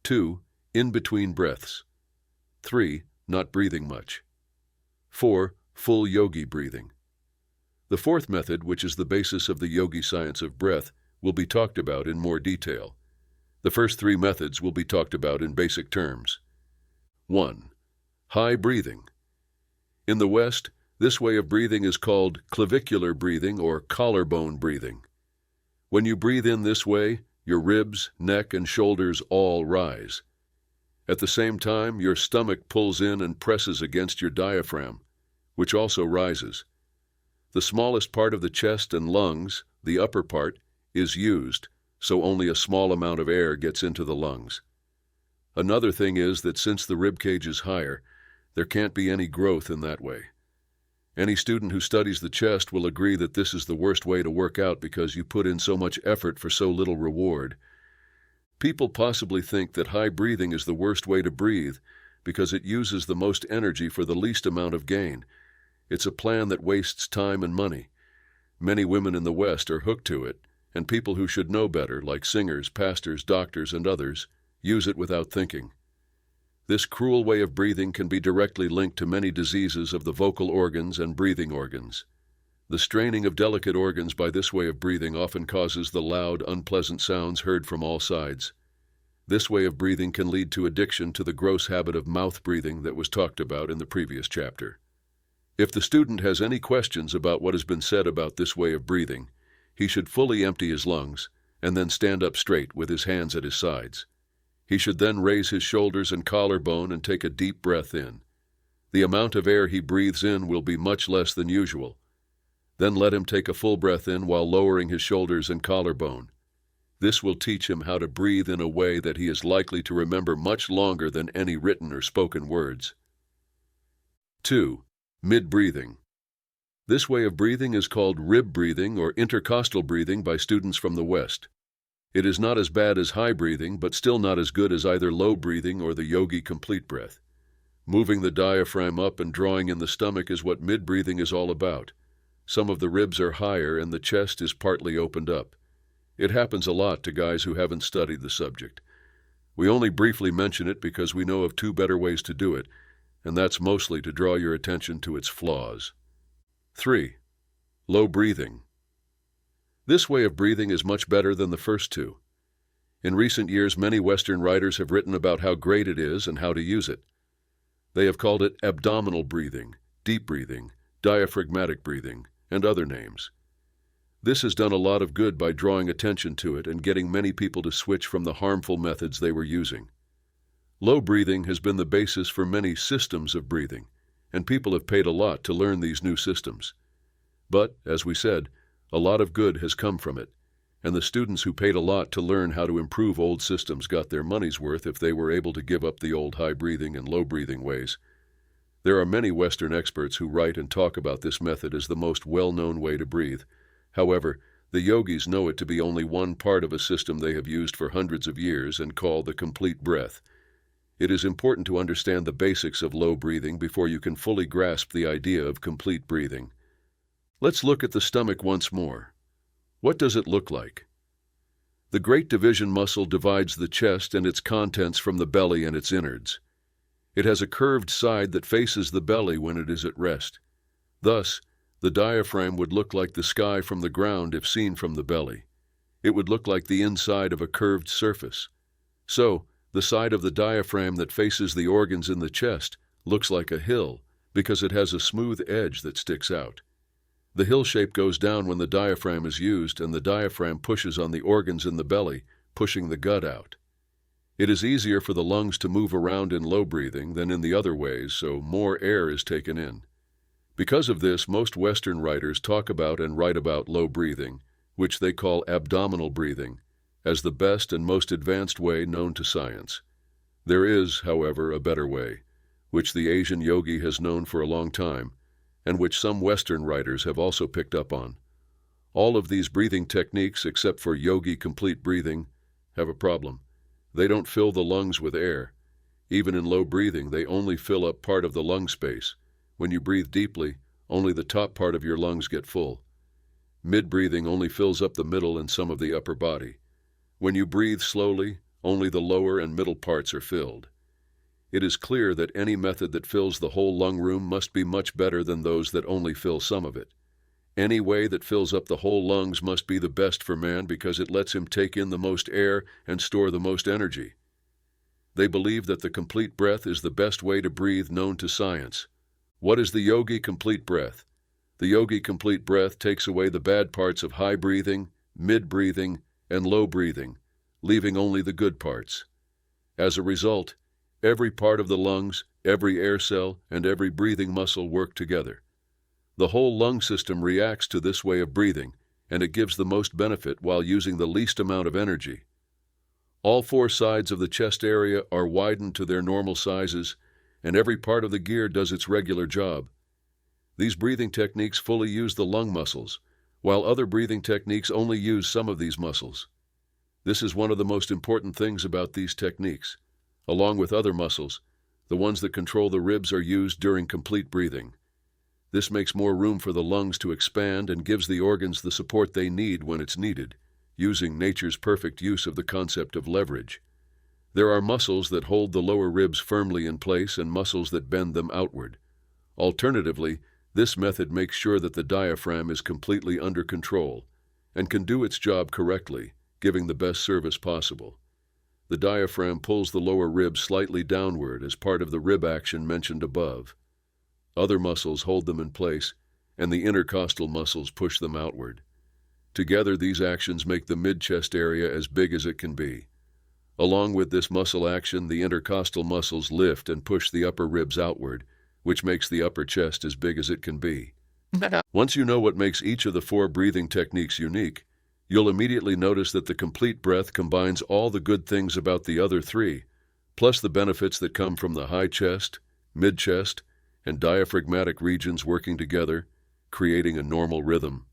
2. In-between breaths. 3. Not breathing much. 4. Full yogi breathing. The 4th method, which is the basis of the yogi science of breath, will be talked about in more detail. The first 3 methods will be talked about in basic terms. 1. High breathing. In the West, this way of breathing is called clavicular breathing or collarbone breathing. When you breathe in this way, your ribs, neck, and shoulders all rise. At the same time, your stomach pulls in and presses against your diaphragm, which also rises. The smallest part of the chest and lungs, the upper part, is used, so only a small amount of air gets into the lungs. Another thing is that since the ribcage is higher, there can't be any growth in that way. Any student who studies the chest will agree that this is the worst way to work out because you put in so much effort for so little reward. People possibly think that high breathing is the worst way to breathe because it uses the most energy for the least amount of gain. It's a plan that wastes time and money. Many women in the West are hooked to it, and people who should know better, like singers, pastors, doctors, and others, use it without thinking. This cruel way of breathing can be directly linked to many diseases of the vocal organs and breathing organs. The straining of delicate organs by this way of breathing often causes the loud, unpleasant sounds heard from all sides. This way of breathing can lead to addiction to the gross habit of mouth breathing that was talked about in the previous chapter. If the student has any questions about what has been said about this way of breathing, he should fully empty his lungs and then stand up straight with his hands at his sides. He should then raise his shoulders and collarbone and take a deep breath in. The amount of air he breathes in will be much less than usual. Then let him take a full breath in while lowering his shoulders and collarbone. This will teach him how to breathe in a way that he is likely to remember much longer than any written or spoken words. 2. Mid-breathing. This way of breathing is called rib breathing or intercostal breathing by students from the West. It is not as bad as high breathing, but still not as good as either low breathing or the yogi complete breath. Moving the diaphragm up and drawing in the stomach is what mid-breathing is all about. Some of the ribs are higher and the chest is partly opened up. It happens a lot to guys who haven't studied the subject. We only briefly mention it because we know of 2 better ways to do it, and that's mostly to draw your attention to its flaws. 3. Low breathing. This way of breathing is much better than the first 2. In recent years, many Western writers have written about how great it is and how to use it. They have called it abdominal breathing, deep breathing, diaphragmatic breathing, and other names. This has done a lot of good by drawing attention to it and getting many people to switch from the harmful methods they were using. Low breathing has been the basis for many systems of breathing, and people have paid a lot to learn these new systems. But, as we said, a lot of good has come from it, and the students who paid a lot to learn how to improve old systems got their money's worth if they were able to give up the old high breathing and low breathing ways. There are many Western experts who write and talk about this method as the most well-known way to breathe. However, the yogis know it to be only one part of a system they have used for hundreds of years and call the complete breath. It is important to understand the basics of low breathing before you can fully grasp the idea of complete breathing. Let's look at the stomach once more. What does it look like? The great division muscle divides the chest and its contents from the belly and its innards. It has a curved side that faces the belly when it is at rest. Thus, the diaphragm would look like the sky from the ground if seen from the belly. It would look like the inside of a curved surface. So, the side of the diaphragm that faces the organs in the chest looks like a hill because it has a smooth edge that sticks out. The hill shape goes down when the diaphragm is used, and the diaphragm pushes on the organs in the belly, pushing the gut out. It is easier for the lungs to move around in low breathing than in the other ways, so more air is taken in. Because of this, most Western writers talk about and write about low breathing, which they call abdominal breathing, as the best and most advanced way known to science. There is, however, a better way, which the Asian yogi has known for a long time, and which some Western writers have also picked up on. All of these breathing techniques, except for yogi complete breathing, have a problem. They don't fill the lungs with air. Even in low breathing, they only fill up part of the lung space. When you breathe deeply, only the top part of your lungs get full. Mid-breathing only fills up the middle and some of the upper body. When you breathe slowly, only the lower and middle parts are filled. It is clear that any method that fills the whole lung room must be much better than those that only fill some of it. Any way that fills up the whole lungs must be the best for man because it lets him take in the most air and store the most energy. They believe that the complete breath is the best way to breathe known to science. What is the Yogi complete breath? The Yogi complete breath takes away the bad parts of high breathing, mid-breathing, and low breathing, leaving only the good parts. As a result, every part of the lungs, every air cell, and every breathing muscle work together. The whole lung system reacts to this way of breathing, and it gives the most benefit while using the least amount of energy. All four sides of the chest area are widened to their normal sizes, and every part of the gear does its regular job. These breathing techniques fully use the lung muscles, while other breathing techniques only use some of these muscles. This is one of the most important things about these techniques. Along with other muscles, the ones that control the ribs are used during complete breathing. This makes more room for the lungs to expand and gives the organs the support they need when it's needed, using nature's perfect use of the concept of leverage. There are muscles that hold the lower ribs firmly in place and muscles that bend them outward. Alternatively, this method makes sure that the diaphragm is completely under control and can do its job correctly, giving the best service possible. The diaphragm pulls the lower ribs slightly downward as part of the rib action mentioned above. Other muscles hold them in place, and the intercostal muscles push them outward. Together, these actions make the mid-chest area as big as it can be. Along with this muscle action, the intercostal muscles lift and push the upper ribs outward, which makes the upper chest as big as it can be. Once you know what makes each of the four breathing techniques unique, you'll immediately notice that the complete breath combines all the good things about the other three, plus the benefits that come from the high chest, mid-chest, and diaphragmatic regions working together, creating a normal rhythm.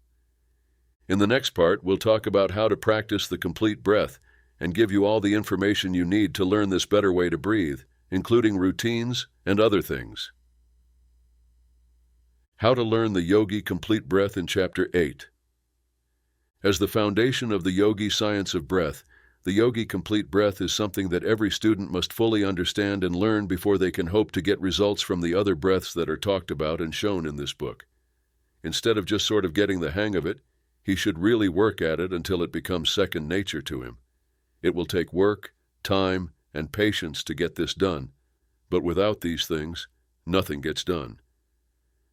In the next part, we'll talk about how to practice the complete breath and give you all the information you need to learn this better way to breathe, including routines and other things. How to learn the Yogi complete breath in Chapter 8. As the foundation of the Yogi science of breath, the Yogi complete breath is something that every student must fully understand and learn before they can hope to get results from the other breaths that are talked about and shown in this book. Instead of just sort of getting the hang of it, he should really work at it until it becomes second nature to him. It will take work, time, and patience to get this done, but without these things, nothing gets done.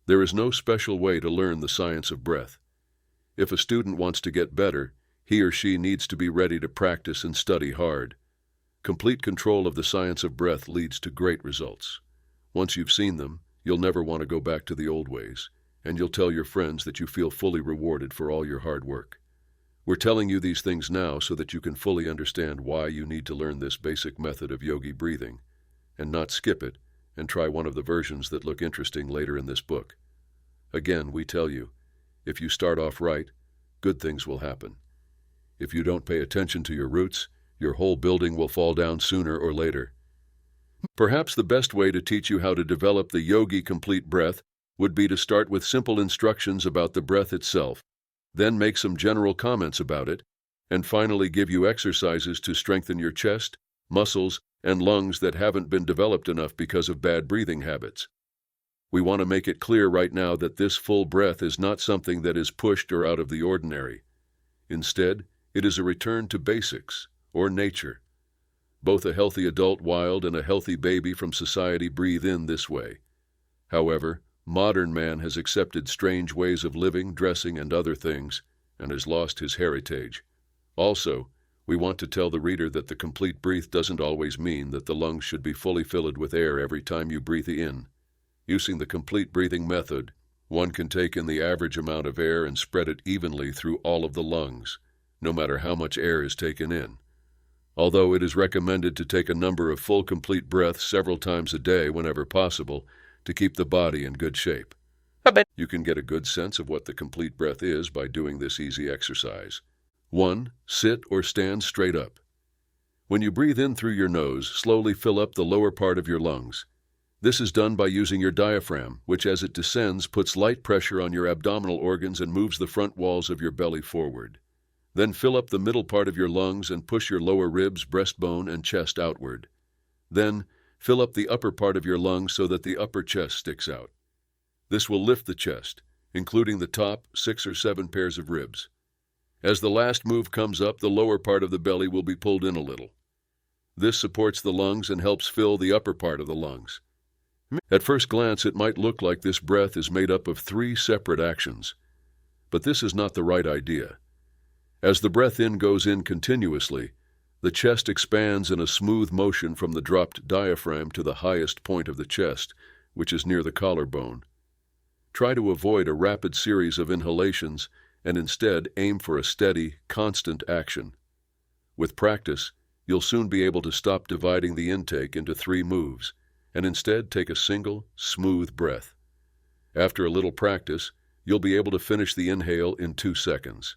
There is no special way to learn the science of breath. If a student wants to get better, he or she needs to be ready to practice and study hard. Complete control of the science of breath leads to great results. Once you've seen them, you'll never want to go back to the old ways, and you'll tell your friends that you feel fully rewarded for all your hard work. We're telling you these things now so that you can fully understand why you need to learn this basic method of yogi breathing, and not skip it and try one of the versions that look interesting later in this book. Again, we tell you, if you start off right, good things will happen. If you don't pay attention to your roots, your whole building will fall down sooner or later. Perhaps the best way to teach you how to develop the Yogi complete breath would be to start with simple instructions about the breath itself, then make some general comments about it, and finally give you exercises to strengthen your chest, muscles, and lungs that haven't been developed enough because of bad breathing habits. We want to make it clear right now that this full breath is not something that is pushed or out of the ordinary. Instead, it is a return to basics, or nature. Both a healthy adult wild and a healthy baby from society breathe in this way. However, modern man has accepted strange ways of living, dressing, and other things, and has lost his heritage. Also, we want to tell the reader that the complete breath doesn't always mean that the lungs should be fully filled with air every time you breathe in. Using the complete breathing method, One can take in the average amount of air and spread it evenly through all of the lungs, no matter how much air is taken in. Although it is recommended to take a number of full complete breaths several times a day whenever possible to keep the body in good shape. You can get a good sense of what the complete breath is by doing this easy exercise. 1. Sit or stand straight up. When you breathe in through your nose, slowly fill up the lower part of your lungs. This is done by using your diaphragm, which as it descends puts light pressure on your abdominal organs and moves the front walls of your belly forward. Then fill up the middle part of your lungs and push your lower ribs, breastbone, and chest outward. Then fill up the upper part of your lungs so that the upper chest sticks out. This will lift the chest, including the top 6 or 7 pairs of ribs. As the last move comes up, the lower part of the belly will be pulled in a little. This supports the lungs and helps fill the upper part of the lungs. At first glance, it might look like this breath is made up of 3 separate actions, but this is not the right idea. As the breath in goes in continuously, the chest expands in a smooth motion from the dropped diaphragm to the highest point of the chest, which is near the collarbone. Try to avoid a rapid series of inhalations and instead aim for a steady, constant action. With practice, you'll soon be able to stop dividing the intake into 3 moves and instead take a single, smooth breath. After a little practice, you'll be able to finish the inhale in 2 seconds.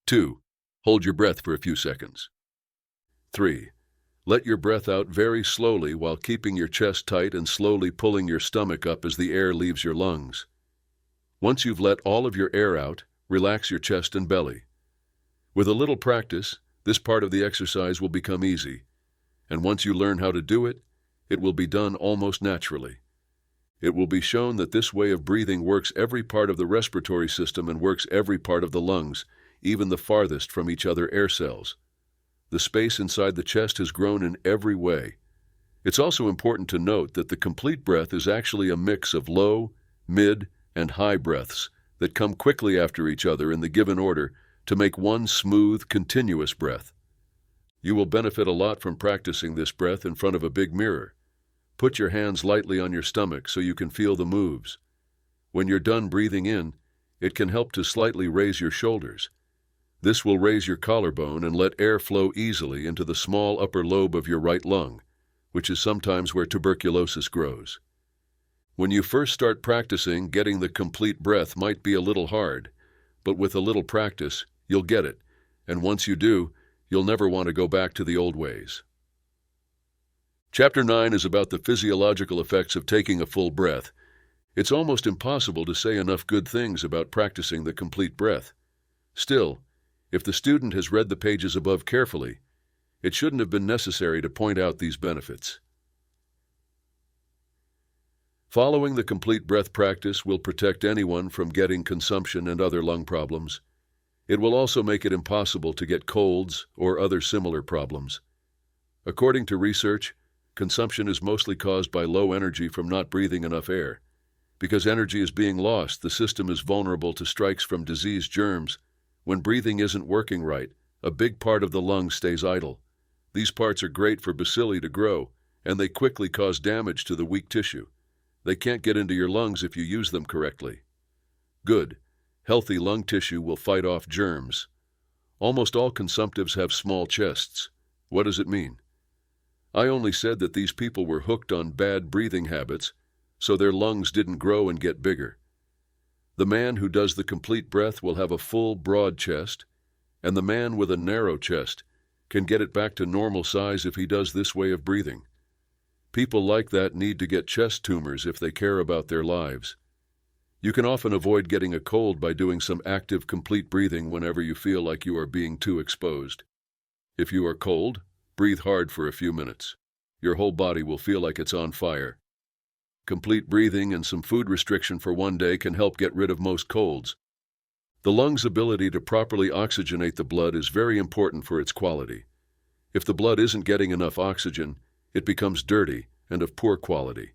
2. Hold your breath for a few seconds. 3. Let your breath out very slowly while keeping your chest tight and slowly pulling your stomach up as the air leaves your lungs. Once you've let all of your air out, relax your chest and belly. With a little practice, this part of the exercise will become easy, and once you learn how to do it, it will be done almost naturally. It will be shown that this way of breathing works every part of the respiratory system and works every part of the lungs, even the farthest from each other air cells. The space inside the chest has grown in every way. It's also important to note that the complete breath is actually a mix of low, mid, and high breaths that come quickly after each other in the given order to make one smooth, continuous breath. You will benefit a lot from practicing this breath in front of a big mirror. Put your hands lightly on your stomach so you can feel the moves. When you're done breathing in, it can help to slightly raise your shoulders. This will raise your collarbone and let air flow easily into the small upper lobe of your right lung, which is sometimes where tuberculosis grows. When you first start practicing, getting the complete breath might be a little hard, but with a little practice, you'll get it, and once you do, you'll never want to go back to the old ways. Chapter 9 is about the physiological effects of taking a full breath. It's almost impossible to say enough good things about practicing the complete breath. Still, if the student has read the pages above carefully, it shouldn't have been necessary to point out these benefits. Following the complete breath practice will protect anyone from getting consumption and other lung problems. It will also make it impossible to get colds or other similar problems. According to research, consumption is mostly caused by low energy from not breathing enough air. Because energy is being lost, the system is vulnerable to strikes from disease germs. When breathing isn't working right, a big part of the lung stays idle. These parts are great for bacilli to grow, and they quickly cause damage to the weak tissue. They can't get into your lungs if you use them correctly. Good, healthy lung tissue will fight off germs. Almost all consumptives have small chests. What does it mean? I only said that these people were hooked on bad breathing habits, so their lungs didn't grow and get bigger. The man who does the complete breath will have a full, broad chest, and the man with a narrow chest can get it back to normal size if he does this way of breathing. People like that need to get chest tumors if they care about their lives. You can often avoid getting a cold by doing some active, complete breathing whenever you feel like you are being too exposed. If you are cold, breathe hard for a few minutes. Your whole body will feel like it's on fire. Complete breathing and some food restriction for one day can help get rid of most colds. The lung's ability to properly oxygenate the blood is very important for its quality. If the blood isn't getting enough oxygen, it becomes dirty and of poor quality,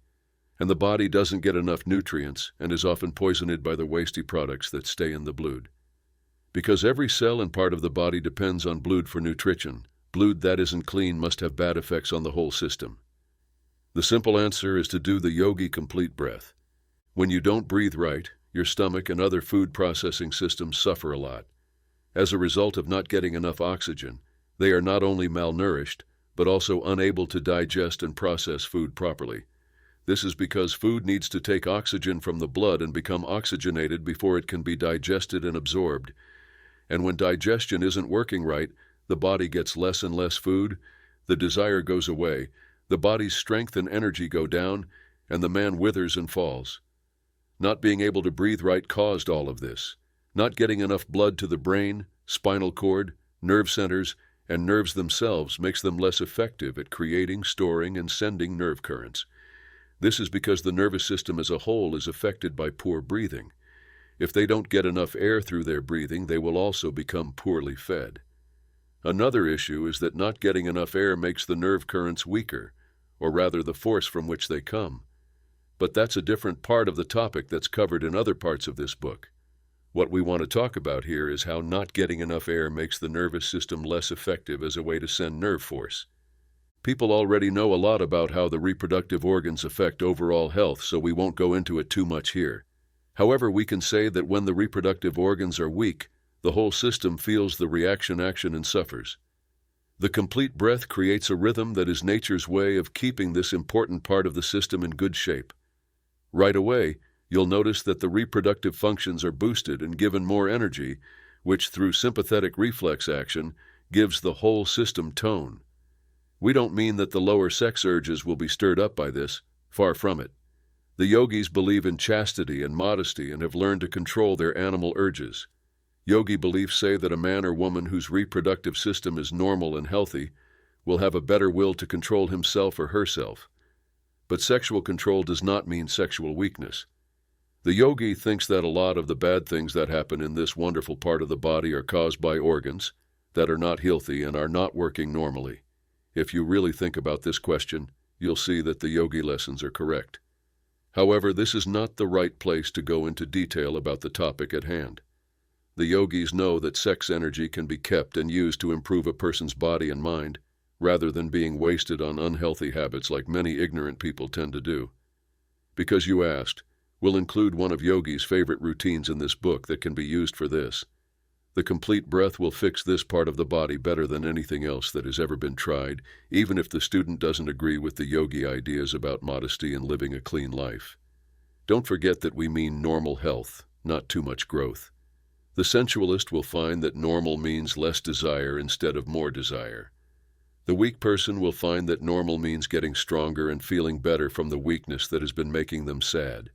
and the body doesn't get enough nutrients and is often poisoned by the wasty products that stay in the blood. Because every cell and part of the body depends on blood for nutrition, blood that isn't clean must have bad effects on the whole system. The simple answer is to do the Yogi complete breath. When you don't breathe right, your stomach and other food processing systems suffer a lot. As a result of not getting enough oxygen, they are not only malnourished, but also unable to digest and process food properly. This is because food needs to take oxygen from the blood and become oxygenated before it can be digested and absorbed. And when digestion isn't working right, the body gets less and less food, the desire goes away, the body's strength and energy go down, and the man withers and falls. Not being able to breathe right caused all of this. Not getting enough blood to the brain, spinal cord, nerve centers, and nerves themselves makes them less effective at creating, storing, and sending nerve currents. This is because the nervous system as a whole is affected by poor breathing. If they don't get enough air through their breathing, they will also become poorly fed. Another issue is that not getting enough air makes the nerve currents weaker, or rather the force from which they come. But that's a different part of the topic that's covered in other parts of this book. What we want to talk about here is how not getting enough air makes the nervous system less effective as a way to send nerve force. People already know a lot about how the reproductive organs affect overall health, so we won't go into it too much here. However, we can say that when the reproductive organs are weak, the whole system feels the reaction action and suffers. The complete breath creates a rhythm that is nature's way of keeping this important part of the system in good shape. Right away, you'll notice that the reproductive functions are boosted and given more energy, which through sympathetic reflex action gives the whole system tone. We don't mean that the lower sex urges will be stirred up by this, far from it. The yogis believe in chastity and modesty and have learned to control their animal urges. Yogi beliefs say that a man or woman whose reproductive system is normal and healthy will have a better will to control himself or herself. But sexual control does not mean sexual weakness. The yogi thinks that a lot of the bad things that happen in this wonderful part of the body are caused by organs that are not healthy and are not working normally. If you really think about this question, you'll see that the yogi lessons are correct. However, this is not the right place to go into detail about the topic at hand. The yogis know that sex energy can be kept and used to improve a person's body and mind, rather than being wasted on unhealthy habits like many ignorant people tend to do. Because you asked, we'll include one of Yogi's favorite routines in this book that can be used for this. The complete breath will fix this part of the body better than anything else that has ever been tried, even if the student doesn't agree with the yogi ideas about modesty and living a clean life. Don't forget that we mean normal health, not too much growth. The sensualist will find that normal means less desire instead of more desire. The weak person will find that normal means getting stronger and feeling better from the weakness that has been making them sad.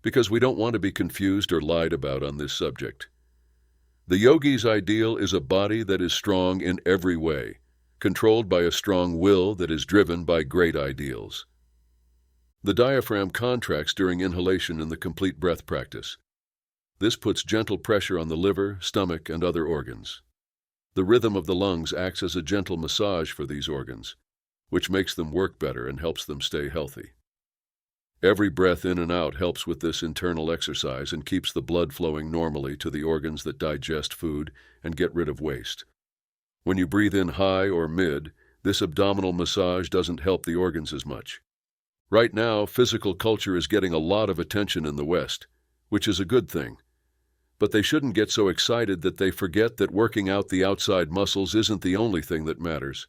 Because we don't want to be confused or lied about on this subject. The yogi's ideal is a body that is strong in every way, controlled by a strong will that is driven by great ideals. The diaphragm contracts during inhalation in the complete breath practice. This puts gentle pressure on the liver, stomach, and other organs. The rhythm of the lungs acts as a gentle massage for these organs, which makes them work better and helps them stay healthy. Every breath in and out helps with this internal exercise and keeps the blood flowing normally to the organs that digest food and get rid of waste. When you breathe in high or mid, this abdominal massage doesn't help the organs as much. Right now, physical culture is getting a lot of attention in the West, which is a good thing. But they shouldn't get so excited that they forget that working out the outside muscles isn't the only thing that matters.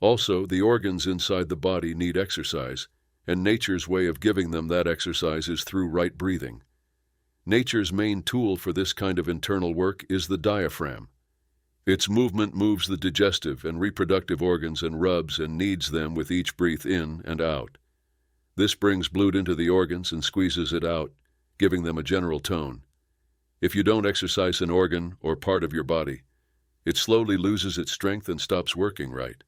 Also, the organs inside the body need exercise, and nature's way of giving them that exercise is through right breathing. Nature's main tool for this kind of internal work is the diaphragm. Its movement moves the digestive and reproductive organs and rubs and kneads them with each breath in and out. This brings blood into the organs and squeezes it out, giving them a general tone. If you don't exercise an organ or part of your body, it slowly loses its strength and stops working right.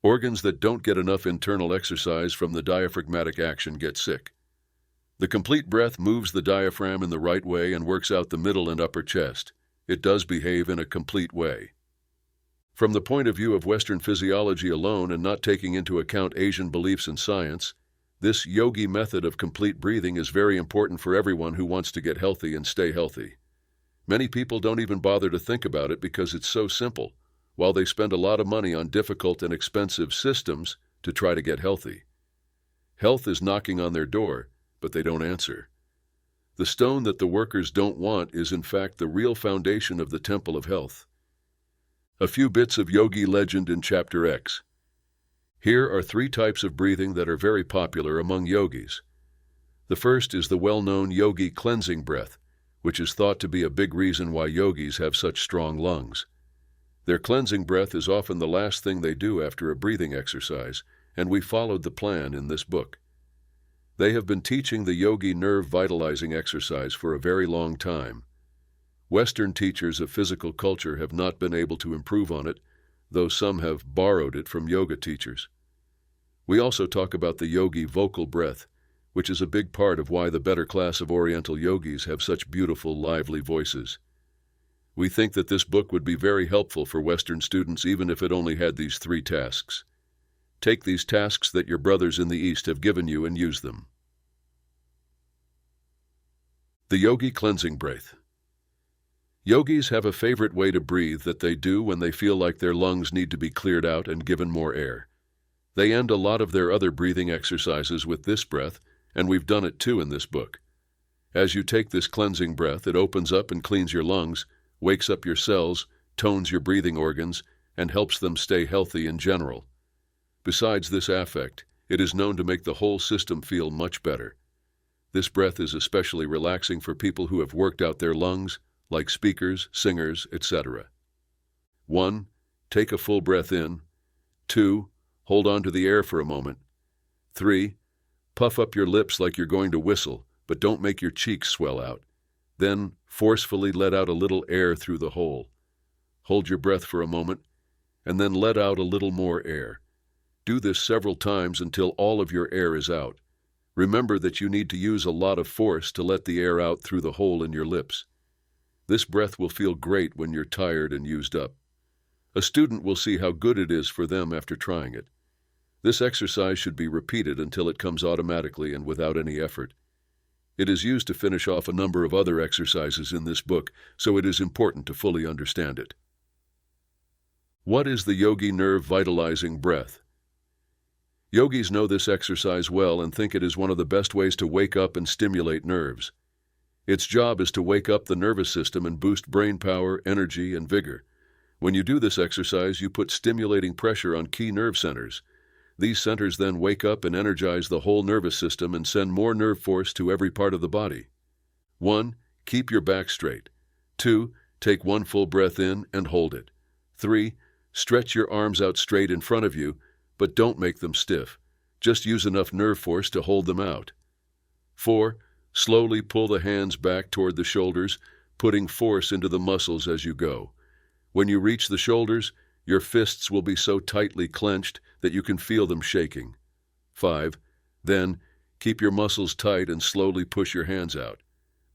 Organs that don't get enough internal exercise from the diaphragmatic action get sick. The complete breath moves the diaphragm in the right way and works out the middle and upper chest. It does behave in a complete way. From the point of view of Western physiology alone and not taking into account Asian beliefs and science, this yogi method of complete breathing is very important for everyone who wants to get healthy and stay healthy. Many people don't even bother to think about it because it's so simple, while they spend a lot of money on difficult and expensive systems to try to get healthy. Health is knocking on their door, but they don't answer. The stone that the workers don't want is in fact the real foundation of the temple of health. A few bits of yogi legend in Chapter X. Here are 3 types of breathing that are very popular among yogis. The first is the well-known yogi cleansing breath, which is thought to be a big reason why yogis have such strong lungs. Their cleansing breath is often the last thing they do after a breathing exercise, and we followed the plan in this book. They have been teaching the yogi nerve vitalizing exercise for a very long time. Western teachers of physical culture have not been able to improve on it, though some have borrowed it from yoga teachers. We also talk about the yogi vocal breath, which is a big part of why the better class of Oriental yogis have such beautiful, lively voices. We think that this book would be very helpful for Western students even if it only had these 3 tasks. Take these tasks that your brothers in the East have given you and use them. The Yogi Cleansing Breath. Yogis have a favorite way to breathe that they do when they feel like their lungs need to be cleared out and given more air. They end a lot of their other breathing exercises with this breath, and we've done it too in this book. As you take this cleansing breath, it opens up and cleans your lungs, wakes up your cells, tones your breathing organs, and helps them stay healthy in general. Besides this affect, it is known to make the whole system feel much better. This breath is especially relaxing for people who have worked out their lungs, like speakers, singers, etc. 1. Take a full breath in. 2. Hold on to the air for a moment. 3. Puff up your lips like you're going to whistle, but don't make your cheeks swell out. Then, forcefully let out a little air through the hole. Hold your breath for a moment, and then let out a little more air. Do this several times until all of your air is out. Remember that you need to use a lot of force to let the air out through the hole in your lips. This breath will feel great when you're tired and used up. A student will see how good it is for them after trying it. This exercise should be repeated until it comes automatically and without any effort. It is used to finish off a number of other exercises in this book, so it is important to fully understand it. What is the yogi nerve vitalizing breath? Yogis know this exercise well and think it is one of the best ways to wake up and stimulate nerves. Its job is to wake up the nervous system and boost brain power, energy, and vigor. When you do this exercise, you put stimulating pressure on key nerve centers. These centers then wake up and energize the whole nervous system and send more nerve force to every part of the body. 1. Keep your back straight. 2. Take 1 full breath in and hold it. 3. Stretch your arms out straight in front of you, but don't make them stiff. Just use enough nerve force to hold them out. 4. Slowly pull the hands back toward the shoulders, putting force into the muscles as you go. When you reach the shoulders, your fists will be so tightly clenched that you can feel them shaking. 5. Then, keep your muscles tight and slowly push your hands out.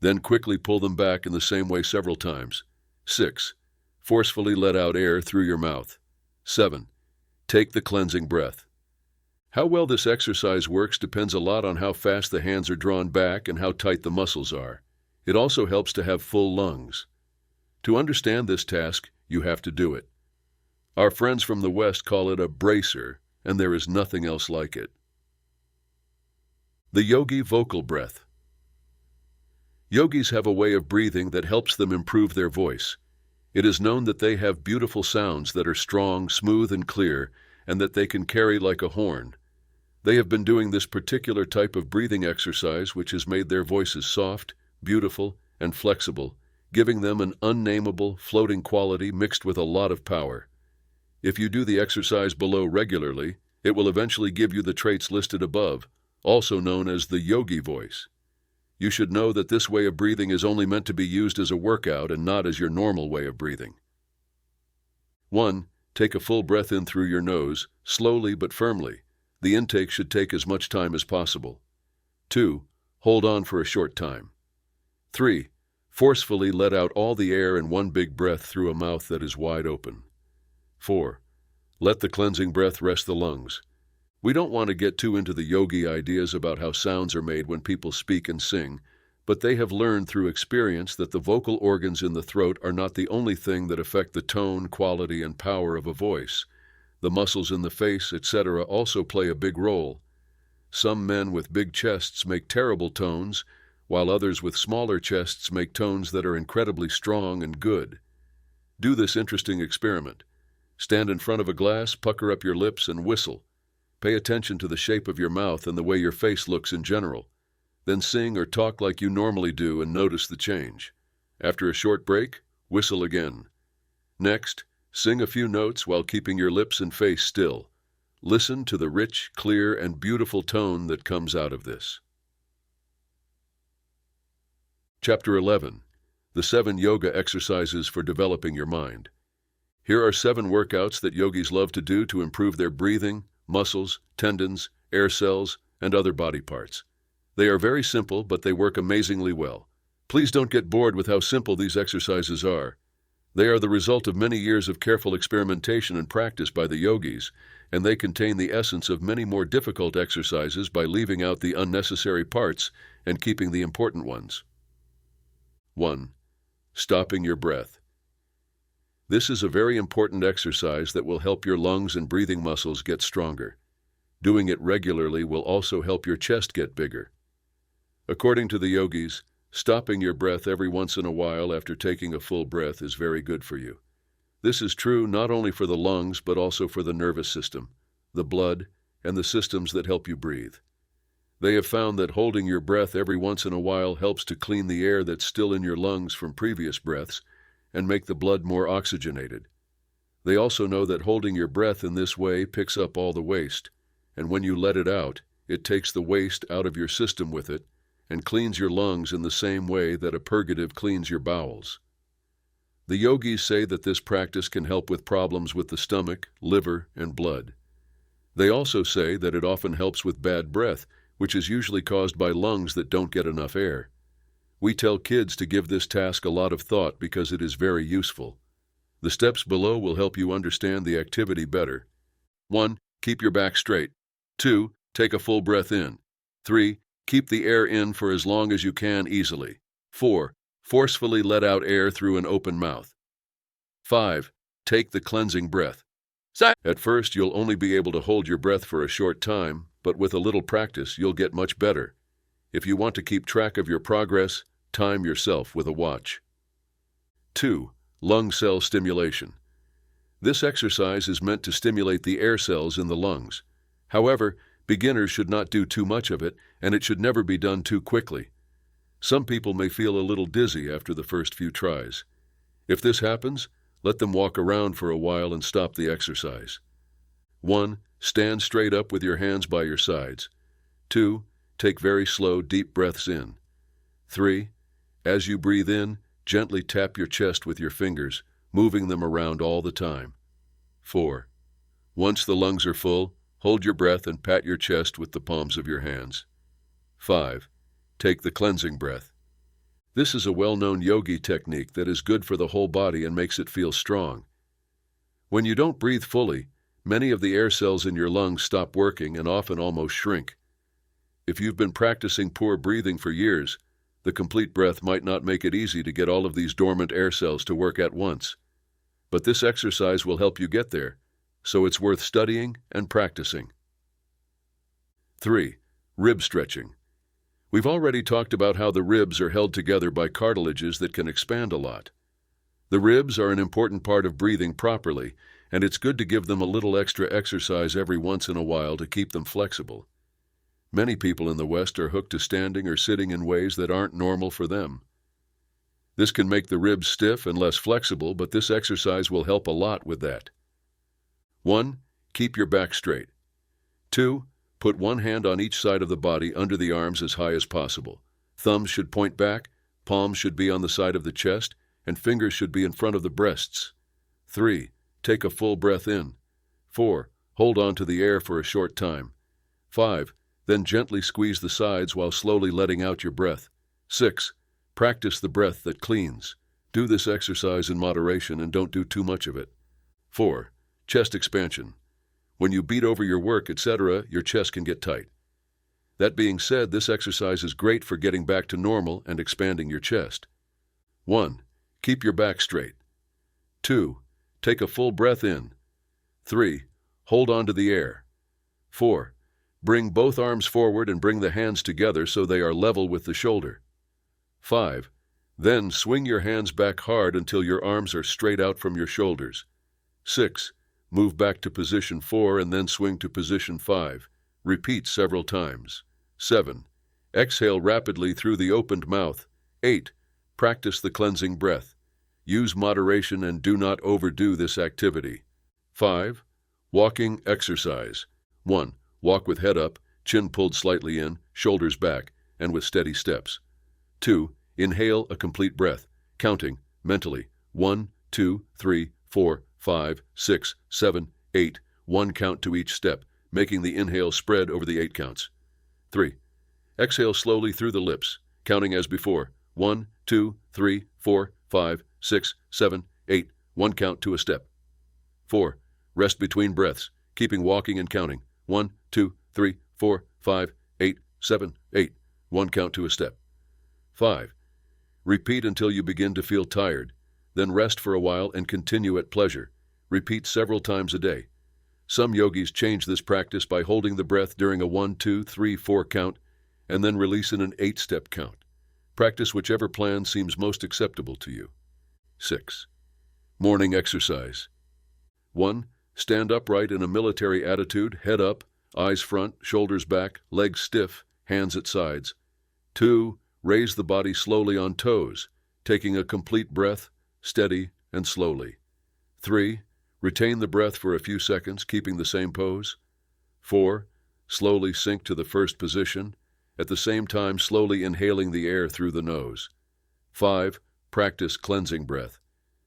Then quickly pull them back in the same way several times. 6. Forcefully let out air through your mouth. 7. Take the cleansing breath. How well this exercise works depends a lot on how fast the hands are drawn back and how tight the muscles are. It also helps to have full lungs. To understand this task, you have to do it. Our friends from the West call it a bracer, and there is nothing else like it. The Yogi Vocal Breath. Yogis have a way of breathing that helps them improve their voice. It is known that they have beautiful sounds that are strong, smooth, and clear, and that they can carry like a horn. They have been doing this particular type of breathing exercise which has made their voices soft, beautiful, and flexible, giving them an unnameable, floating quality mixed with a lot of power. If you do the exercise below regularly, it will eventually give you the traits listed above, also known as the yogi voice. You should know that this way of breathing is only meant to be used as a workout and not as your normal way of breathing. 1. Take a full breath in through your nose, slowly but firmly. The intake should take as much time as possible. 2. Hold on for a short time. 3. Forcefully let out all the air in one big breath through a mouth that is wide open. 4. Let the cleansing breath rest the lungs. We don't want to get too into the yogi ideas about how sounds are made when people speak and sing, but they have learned through experience that the vocal organs in the throat are not the only thing that affect the tone, quality, and power of a voice. The muscles in the face, etc., also play a big role. Some men with big chests make terrible tones, while others with smaller chests make tones that are incredibly strong and good. Do this interesting experiment. Stand in front of a glass, pucker up your lips, and whistle. Pay attention to the shape of your mouth and the way your face looks in general. Then sing or talk like you normally do and notice the change. After a short break, whistle again. Next, sing a few notes while keeping your lips and face still. Listen to the rich, clear, and beautiful tone that comes out of this. Chapter 11. The 7 Yoga Exercises for Developing Your Mind. Here are 7 workouts that yogis love to do to improve their breathing, muscles, tendons, air cells, and other body parts. They are very simple, but they work amazingly well. Please don't get bored with how simple these exercises are. They are the result of many years of careful experimentation and practice by the yogis, and they contain the essence of many more difficult exercises by leaving out the unnecessary parts and keeping the important ones. 1. Stopping your breath. This is a very important exercise that will help your lungs and breathing muscles get stronger. Doing it regularly will also help your chest get bigger. According to the yogis, stopping your breath every once in a while after taking a full breath is very good for you. This is true not only for the lungs but also for the nervous system, the blood, and the systems that help you breathe. They have found that holding your breath every once in a while helps to clean the air that's still in your lungs from previous breaths and make the blood more oxygenated. They also know that holding your breath in this way picks up all the waste, and when you let it out, it takes the waste out of your system with it and cleans your lungs in the same way that a purgative cleans your bowels. The yogis say that this practice can help with problems with the stomach, liver, and blood. They also say that it often helps with bad breath, which is usually caused by lungs that don't get enough air. We tell kids to give this task a lot of thought because it is very useful. The steps below will help you understand the activity better. 1. Keep your back straight. 2. Take a full breath in. 3. Keep the air in for as long as you can easily. 4. Forcefully let out air through an open mouth. 5. Take the cleansing breath. At first, you'll only be able to hold your breath for a short time, but with a little practice, you'll get much better. If you want to keep track of your progress, time yourself with a watch. 2. Lung cell stimulation. This exercise is meant to stimulate the air cells in the lungs. However, beginners should not do too much of it, and it should never be done too quickly. Some people may feel a little dizzy after the first few tries. If this happens, let them walk around for a while and stop the exercise. 1. Stand straight up with your hands by your sides. 2. Take very slow, deep breaths in. 3. As you breathe in, gently tap your chest with your fingers, moving them around all the time. 4. Once the lungs are full, hold your breath and pat your chest with the palms of your hands. 5. Take the cleansing breath. This is a well-known yogi technique that is good for the whole body and makes it feel strong. When you don't breathe fully, many of the air cells in your lungs stop working and often almost shrink. If you've been practicing poor breathing for years, the complete breath might not make it easy to get all of these dormant air cells to work at once. But this exercise will help you get there, so it's worth studying and practicing. 3. Rib stretching. We've already talked about how the ribs are held together by cartilages that can expand a lot. The ribs are an important part of breathing properly, and it's good to give them a little extra exercise every once in a while to keep them flexible. Many people in the West are hooked to standing or sitting in ways that aren't normal for them. This can make the ribs stiff and less flexible, but this exercise will help a lot with that. 1. Keep your back straight. 2. Put one hand on each side of the body under the arms as high as possible. Thumbs should point back, palms should be on the side of the chest, and fingers should be in front of the breasts. 3. Take a full breath in. 4. Hold on to the air for a short time. 5. Then gently squeeze the sides while slowly letting out your breath. 6. Practice the breath that cleans. Do this exercise in moderation and don't do too much of it. 4. Chest expansion. When you beat over your work, etc., your chest can get tight. That being said, this exercise is great for getting back to normal and expanding your chest. 1. Keep your back straight. 2. Take a full breath in. 3. Hold on to the air. 4. Bring both arms forward and bring the hands together so they are level with the shoulder. 5. Then swing your hands back hard until your arms are straight out from your shoulders. 6. Move back to position 4 and then swing to position 5. Repeat several times. 7. Exhale rapidly through the opened mouth. 8. Practice the cleansing breath. Use moderation and do not overdo this activity. 5. Walking exercise. 1. Walk with head up, chin pulled slightly in, shoulders back, and with steady steps. 2. Inhale a complete breath, counting, mentally, 1, 2, 3, 4, 5, 6, 7, 8, 1 count to each step, making the inhale spread over the 8 counts. 3. Exhale slowly through the lips, counting as before, 1, 2, 3, 4, 5, 6, 7, 8, 1 count to a step. 4. Rest between breaths, keeping walking and counting, 1, 2, 3, 4, 5, 8, 7, 8, 1 count to a step. 5. Repeat until you begin to feel tired, then rest for a while and continue at pleasure. Repeat several times a day. Some yogis change this practice by holding the breath during a 1, 2, 3, 4 count and then release in an 8-step count. Practice whichever plan seems most acceptable to you. 6. Morning exercise. 1. Stand upright in a military attitude, head up, eyes front, shoulders back, legs stiff, hands at sides. 2. Raise the body slowly on toes, taking a complete breath, steady and slowly. 3. Retain the breath for a few seconds, keeping the same pose. 4. Slowly sink to the first position, at the same time slowly inhaling the air through the nose. 5. Practice cleansing breath.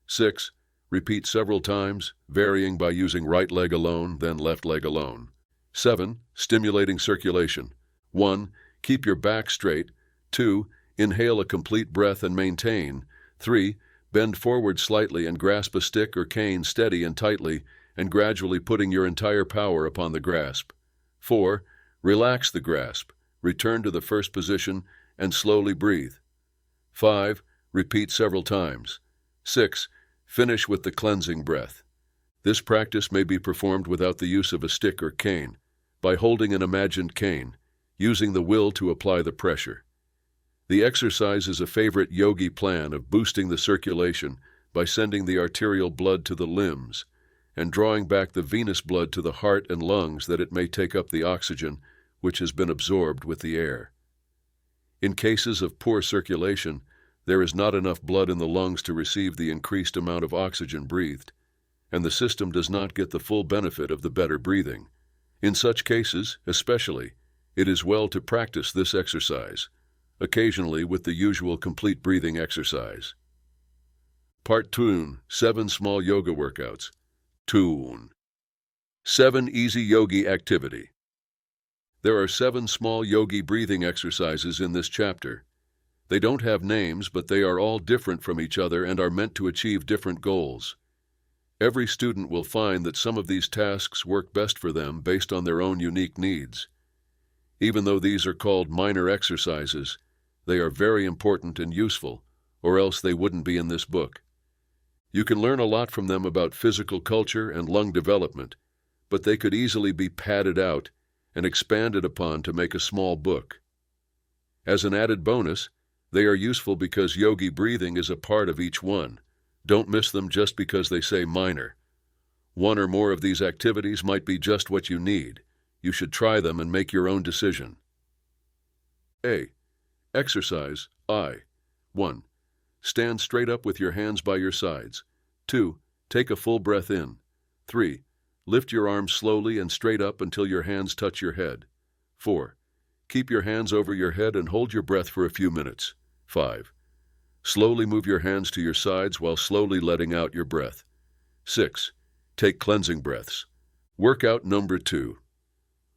6. Repeat several times, varying by using right leg alone, then left leg alone. 7. Stimulating circulation. 1. Keep your back straight. 2. Inhale a complete breath and maintain. 3. Bend forward slightly and grasp a stick or cane steady and tightly, and gradually putting your entire power upon the grasp. 4. Relax the grasp. Return to the first position and slowly breathe. 5. Repeat several times. 6. Finish with the cleansing breath. This practice may be performed without the use of a stick or cane, by holding an imagined cane, using the will to apply the pressure. The exercise is a favorite yogi plan of boosting the circulation by sending the arterial blood to the limbs and drawing back the venous blood to the heart and lungs that it may take up the oxygen which has been absorbed with the air. In cases of poor circulation, there is not enough blood in the lungs to receive the increased amount of oxygen breathed, and the system does not get the full benefit of the better breathing. In such cases, especially, it is well to practice this exercise, occasionally with the usual complete breathing exercise. Part 2. 7 small yoga workouts. 2. 7 easy yogi activity. There are 7 small yogi breathing exercises in this chapter. They don't have names, but they are all different from each other and are meant to achieve different goals. Every student will find that some of these tasks work best for them based on their own unique needs. Even though these are called minor exercises, they are very important and useful, or else they wouldn't be in this book. You can learn a lot from them about physical culture and lung development, but they could easily be padded out and expanded upon to make a small book. As an added bonus, they are useful because yogi breathing is a part of each one. Don't miss them just because they say minor. One or more of these activities might be just what you need. You should try them and make your own decision. A. Exercise I. 1. Stand straight up with your hands by your sides. 2. Take a full breath in. 3. Lift your arms slowly and straight up until your hands touch your head. 4. Keep your hands over your head and hold your breath for a few minutes. 5. Slowly move your hands to your sides while slowly letting out your breath. 6. Take cleansing breaths. Workout number 2.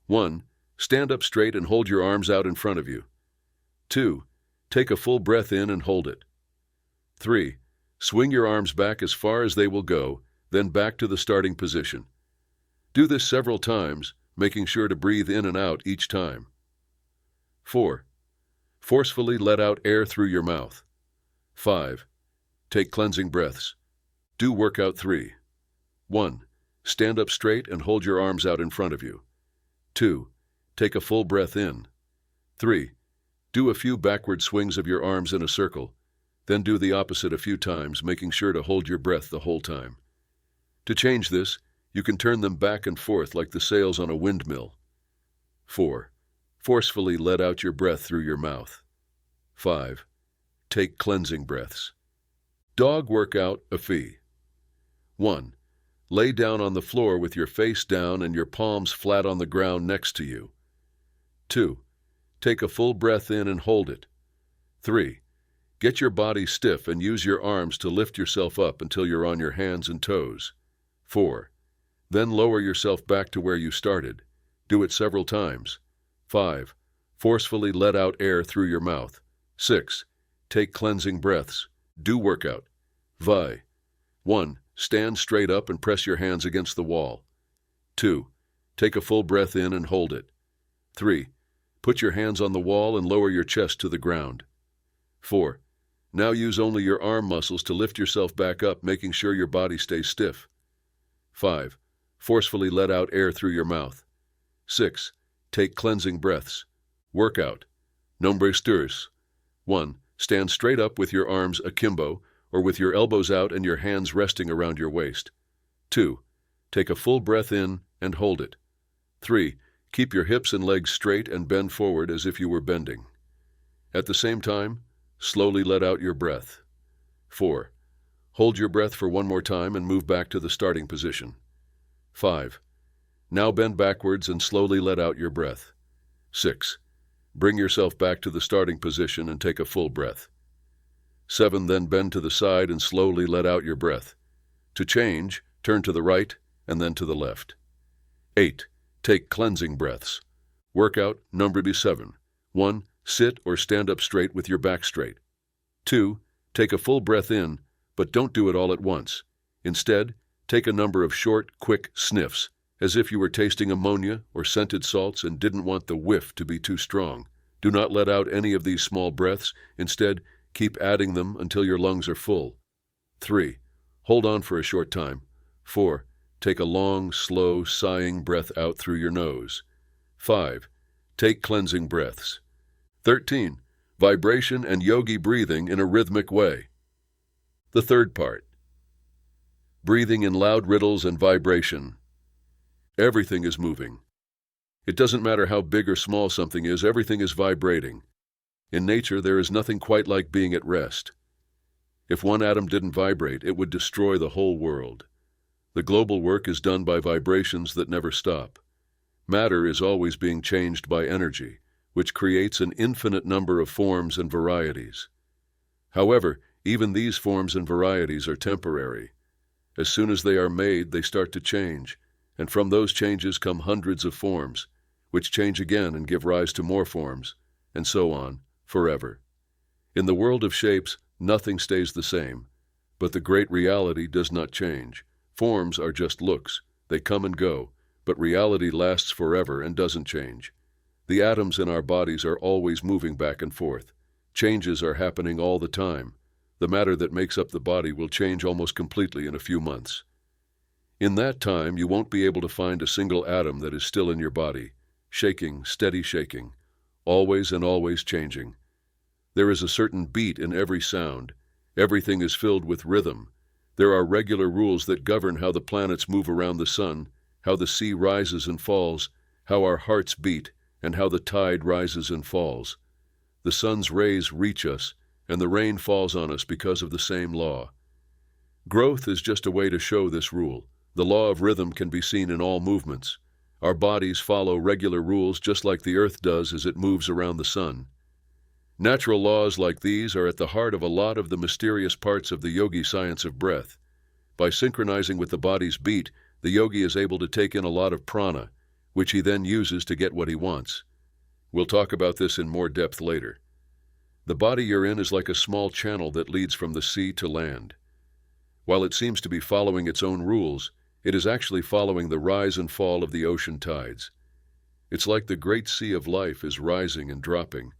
1. Stand up straight and hold your arms out in front of you. 2. Take a full breath in and hold it. 3. Swing your arms back as far as they will go, then back to the starting position. Do this several times, making sure to breathe in and out each time. 4. Forcefully let out air through your mouth. 5. Take cleansing breaths. Do workout 3. 1. Stand up straight and hold your arms out in front of you. 2. Take a full breath in. 3. Do a few backward swings of your arms in a circle, then do the opposite a few times, making sure to hold your breath the whole time. To change this, you can turn them back and forth like the sails on a windmill. 4. Forcefully let out your breath through your mouth. 5. Take cleansing breaths. Dog workout, a fee. 1. Lay down on the floor with your face down and your palms flat on the ground next to you. 2. Take a full breath in and hold it. 3. Get your body stiff and use your arms to lift yourself up until you're on your hands and toes. 4. Then lower yourself back to where you started. Do it several times. 5. Forcefully let out air through your mouth. 6. Take cleansing breaths. Do workout. Vi. 1. Stand straight up and press your hands against the wall. 2. Take a full breath in and hold it. 3. Put your hands on the wall and lower your chest to the ground. 4. Now use only your arm muscles to lift yourself back up, making sure your body stays stiff. 5. Forcefully let out air through your mouth. 6. Take cleansing breaths. Workout. Nombre stirs. 1. Stand straight up with your arms akimbo, or with your elbows out and your hands resting around your waist. 2. Take a full breath in and hold it. 3. Keep your hips and legs straight and bend forward as if you were bending. At the same time, slowly let out your breath. 4. Hold your breath for one more time and move back to the starting position. 5. Now bend backwards and slowly let out your breath. 6. Bring yourself back to the starting position and take a full breath. 7. Then bend to the side and slowly let out your breath. To change, turn to the right and then to the left. 8. Take cleansing breaths. Workout number 7. 1. Sit or stand up straight with your back straight. 2. Take a full breath in, but don't do it all at once. Instead, take a number of short, quick sniffs, as if you were tasting ammonia or scented salts and didn't want the whiff to be too strong. Do not let out any of these small breaths. Instead, keep adding them until your lungs are full. 3. Hold on for a short time. 4. Take a long, slow, sighing breath out through your nose. 5. Take cleansing breaths. 13. Vibration and yogi breathing in a rhythmic way. The third part. Breathing in loud riddles and vibration. Everything is moving. It doesn't matter how big or small something is, everything is vibrating. In nature, there is nothing quite like being at rest. If one atom didn't vibrate, it would destroy the whole world. The global work is done by vibrations that never stop. Matter is always being changed by energy, which creates an infinite number of forms and varieties. However, even these forms and varieties are temporary. As soon as they are made, they start to change, and from those changes come hundreds of forms, which change again and give rise to more forms, and so on, forever. In the world of shapes, nothing stays the same, but the great reality does not change. Forms are just looks. They come and go, but reality lasts forever and doesn't change. The atoms in our bodies are always moving back and forth. Changes are happening all the time. The matter that makes up the body will change almost completely in a few months. In that time, you won't be able to find a single atom that is still in your body, shaking, steady shaking, always and always changing. There is a certain beat in every sound. Everything is filled with rhythm. There are regular rules that govern how the planets move around the sun, how the sea rises and falls, how our hearts beat, and how the tide rises and falls. The sun's rays reach us, and the rain falls on us because of the same law. Growth is just a way to show this rule. The law of rhythm can be seen in all movements. Our bodies follow regular rules just like the earth does as it moves around the sun. Natural laws like these are at the heart of a lot of the mysterious parts of the yogi science of breath. By synchronizing with the body's beat, the yogi is able to take in a lot of prana, which he then uses to get what he wants. We'll talk about this in more depth later. The body you're in is like a small channel that leads from the sea to land. While it seems to be following its own rules, it is actually following the rise and fall of the ocean tides. It's like the great sea of life is rising and dropping,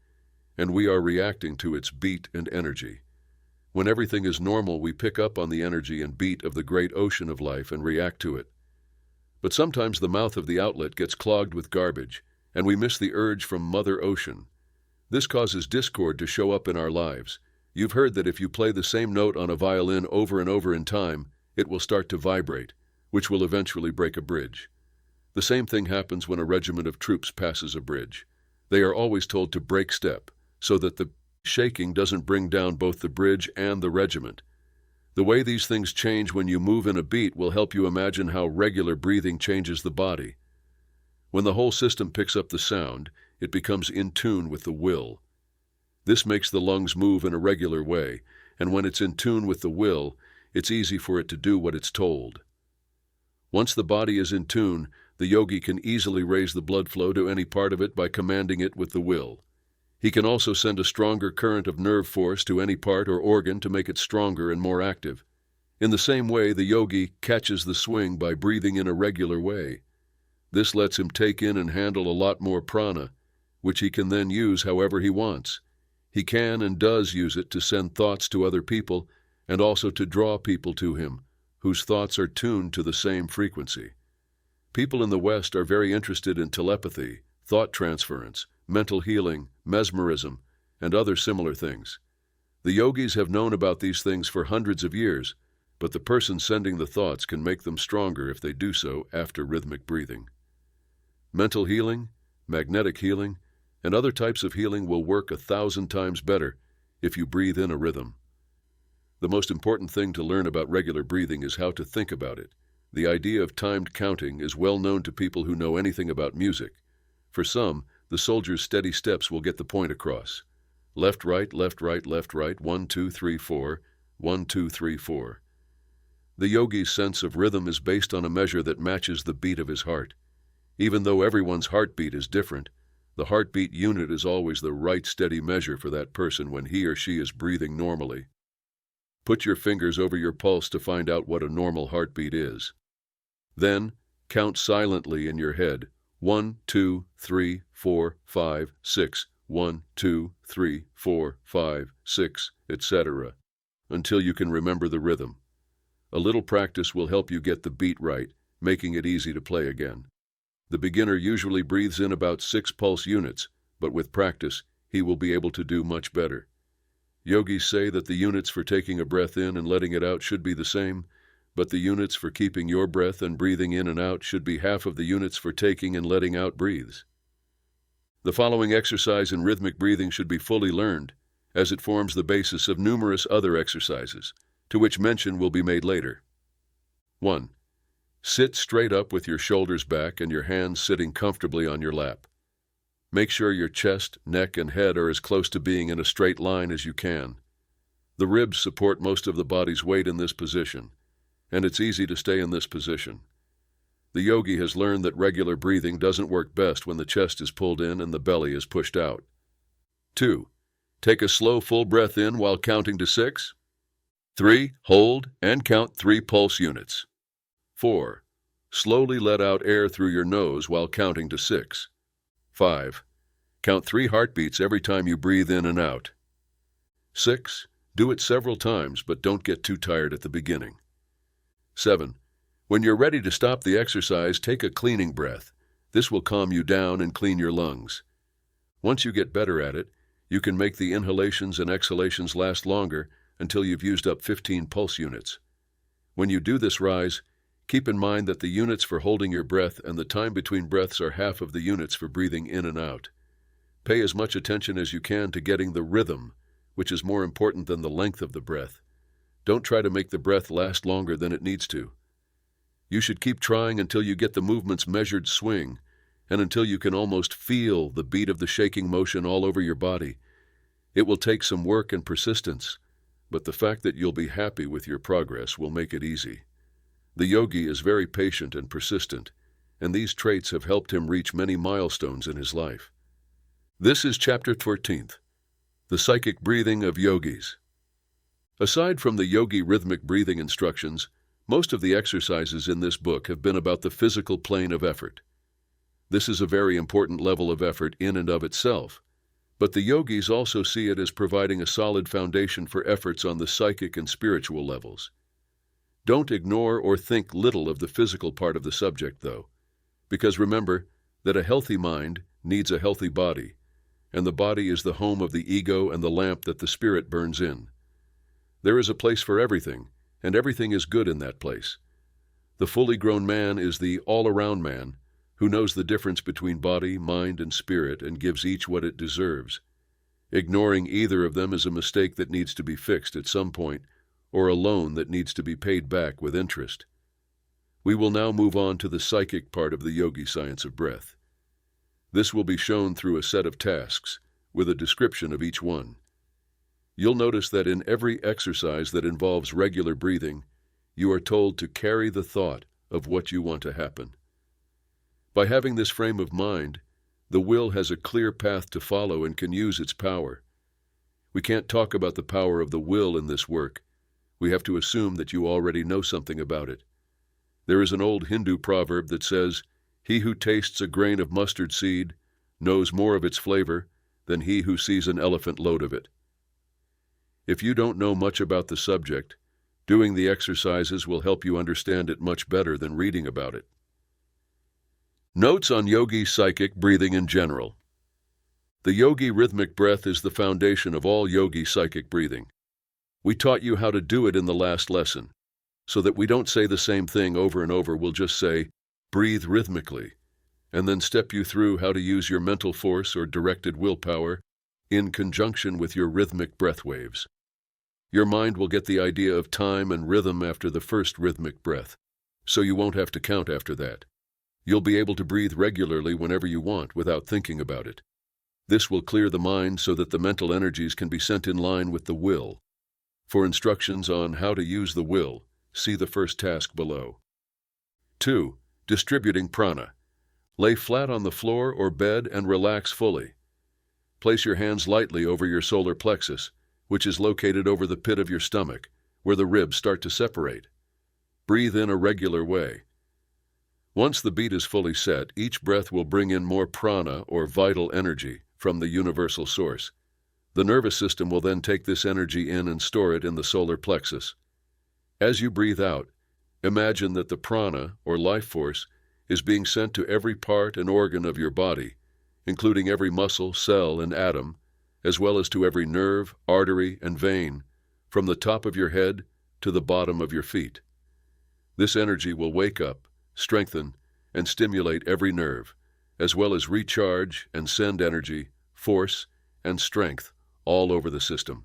and we are reacting to its beat and energy. When everything is normal, we pick up on the energy and beat of the great ocean of life and react to it. But sometimes the mouth of the outlet gets clogged with garbage, and we miss the urge from Mother Ocean. This causes discord to show up in our lives. You've heard that if you play the same note on a violin over and over in time, it will start to vibrate, which will eventually break a bridge. The same thing happens when a regiment of troops passes a bridge. They are always told to break step, so that the shaking doesn't bring down both the bridge and the regiment. The way these things change when you move in a beat will help you imagine how regular breathing changes the body. When the whole system picks up the sound, it becomes in tune with the will. This makes the lungs move in a regular way, and when it's in tune with the will, it's easy for it to do what it's told. Once the body is in tune, the yogi can easily raise the blood flow to any part of it by commanding it with the will. He can also send a stronger current of nerve force to any part or organ to make it stronger and more active. In the same way, the yogi catches the swing by breathing in a regular way. This lets him take in and handle a lot more prana, which he can then use however he wants. He can and does use it to send thoughts to other people and also to draw people to him, whose thoughts are tuned to the same frequency. People in the West are very interested in telepathy, thought transference, mental healing, mesmerism, and other similar things. The yogis have known about these things for hundreds of years, but the person sending the thoughts can make them stronger if they do so after rhythmic breathing. Mental healing, magnetic healing, and other types of healing will work 1,000 times better if you breathe in a rhythm. The most important thing to learn about regular breathing is how to think about it. The idea of timed counting is well known to people who know anything about music. For some, the soldier's steady steps will get the point across. Left, right, left, right, left, right, 1, 2, 3, 4, 1, 2, 3, 4. The yogi's sense of rhythm is based on a measure that matches the beat of his heart. Even though everyone's heartbeat is different, the heartbeat unit is always the right steady measure for that person when he or she is breathing normally. Put your fingers over your pulse to find out what a normal heartbeat is. Then, count silently in your head, 1, 2, 3, 4, 5, 6, 1, 2, 3, 4, 5, 6, etc., until you can remember the rhythm. A little practice will help you get the beat right, making it easy to play again. The beginner usually breathes in about 6 pulse units, but with practice, he will be able to do much better. Yogis say that the units for taking a breath in and letting it out should be the same, but the units for keeping your breath and breathing in and out should be half of the units for taking and letting out breaths. The following exercise in rhythmic breathing should be fully learned, as it forms the basis of numerous other exercises, to which mention will be made later. 1. Sit straight up with your shoulders back and your hands sitting comfortably on your lap. Make sure your chest, neck, and head are as close to being in a straight line as you can. The ribs support most of the body's weight in this position, and it's easy to stay in this position. The yogi has learned that regular breathing doesn't work best when the chest is pulled in and the belly is pushed out. 2. Take a slow full breath in while counting to 6. 3. Hold and count 3 pulse units. 4. Slowly let out air through your nose while counting to 6. 5. Count 3 heartbeats every time you breathe in and out. 6. Do it several times, but don't get too tired at the beginning. 7. When you're ready to stop the exercise, take a cleaning breath. This will calm you down and clean your lungs. Once you get better at it, you can make the inhalations and exhalations last longer until you've used up 15 pulse units. When you do this rise, keep in mind that the units for holding your breath and the time between breaths are half of the units for breathing in and out. Pay as much attention as you can to getting the rhythm, which is more important than the length of the breath. Don't try to make the breath last longer than it needs to. You should keep trying until you get the movement's measured swing, and until you can almost feel the beat of the shaking motion all over your body. It will take some work and persistence, but the fact that you'll be happy with your progress will make it easy. The yogi is very patient and persistent, and these traits have helped him reach many milestones in his life. This is Chapter 14th, The Psychic Breathing of Yogis. Aside from the yogi rhythmic breathing instructions, most of the exercises in this book have been about the physical plane of effort. This is a very important level of effort in and of itself, but the yogis also see it as providing a solid foundation for efforts on the psychic and spiritual levels. Don't ignore or think little of the physical part of the subject, though, because remember that a healthy mind needs a healthy body, and the body is the home of the ego and the lamp that the spirit burns in. There is a place for everything, and everything is good in that place. The fully grown man is the all-around man who knows the difference between body, mind, and spirit and gives each what it deserves. Ignoring either of them is a mistake that needs to be fixed at some point, or a loan that needs to be paid back with interest. We will now move on to the psychic part of the yogi science of breath. This will be shown through a set of tasks, with a description of each one. You'll notice that in every exercise that involves regular breathing, you are told to carry the thought of what you want to happen. By having this frame of mind, the will has a clear path to follow and can use its power. We can't talk about the power of the will in this work. We have to assume that you already know something about it. There is an old Hindu proverb that says, "He who tastes a grain of mustard seed knows more of its flavor than he who sees an elephant load of it." If you don't know much about the subject, doing the exercises will help you understand it much better than reading about it. Notes on yogi psychic breathing in general. The yogi rhythmic breath is the foundation of all yogi psychic breathing. We taught you how to do it in the last lesson, so that we don't say the same thing over and over. We'll just say, breathe rhythmically, and then step you through how to use your mental force or directed willpower in conjunction with your rhythmic breath waves. Your mind will get the idea of time and rhythm after the first rhythmic breath, so you won't have to count after that. You'll be able to breathe regularly whenever you want without thinking about it. This will clear the mind so that the mental energies can be sent in line with the will. For instructions on how to use the will, see the first task below. 2. Distributing prana. Lay flat on the floor or bed and relax fully. Place your hands lightly over your solar plexus, which is located over the pit of your stomach, where the ribs start to separate. Breathe in a regular way. Once the beat is fully set, each breath will bring in more prana or vital energy from the universal source. The nervous system will then take this energy in and store it in the solar plexus. As you breathe out, imagine that the prana, or life force, is being sent to every part and organ of your body, including every muscle, cell, and atom, as well as to every nerve, artery, and vein, from the top of your head to the bottom of your feet. This energy will wake up, strengthen, and stimulate every nerve, as well as recharge and send energy, force, and strength all over the system.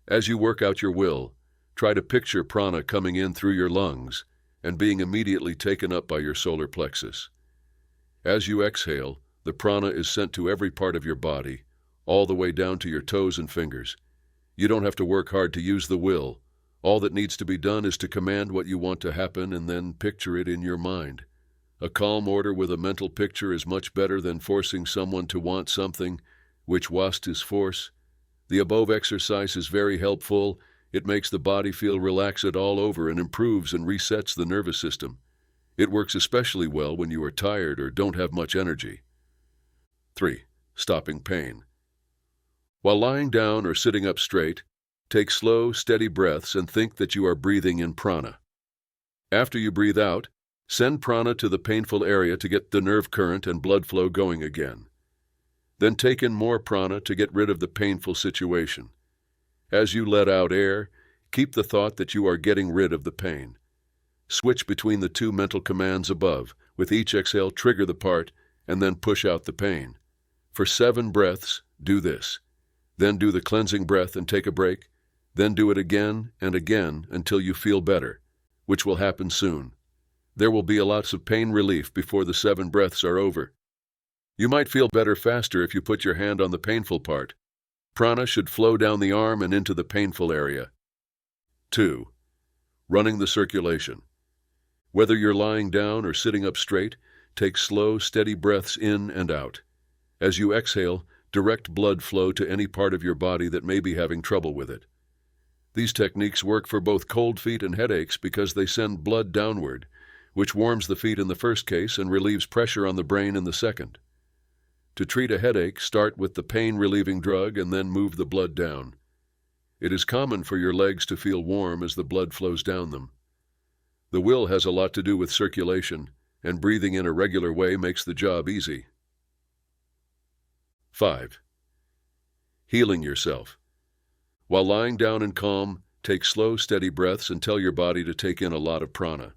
As you work out your will, try to picture prana coming in through your lungs and being immediately taken up by your solar plexus. As you exhale, the prana is sent to every part of your body, all the way down to your toes and fingers. You don't have to work hard to use the will. All that needs to be done is to command what you want to happen and then picture it in your mind. A calm order with a mental picture is much better than forcing someone to want something, which wast is force. The above exercise is very helpful. It makes the body feel relaxed all over and improves and resets the nervous system. It works especially well when you are tired or don't have much energy. 3. Stopping pain. While lying down or sitting up straight, take slow, steady breaths and think that you are breathing in prana. After you breathe out, send prana to the painful area to get the nerve current and blood flow going again. Then take in more prana to get rid of the painful situation. As you let out air, keep the thought that you are getting rid of the pain. Switch between the two mental commands above. With each exhale, trigger the part, and then push out the pain. For 7 breaths, do this. Then do the cleansing breath and take a break. Then do it again and again until you feel better, which will happen soon. There will be lots of pain relief before the 7 breaths are over. You might feel better faster if you put your hand on the painful part. Prana should flow down the arm and into the painful area. 2. Running the circulation. Whether you're lying down or sitting up straight, take slow, steady breaths in and out. As you exhale, direct blood flow to any part of your body that may be having trouble with it. These techniques work for both cold feet and headaches because they send blood downward, which warms the feet in the first case and relieves pressure on the brain in the second. To treat a headache, start with the pain-relieving drug and then move the blood down. It is common for your legs to feel warm as the blood flows down them. The will has a lot to do with circulation, and breathing in a regular way makes the job easy. 5. Healing yourself. While lying down in calm, take slow, steady breaths and tell your body to take in a lot of prana.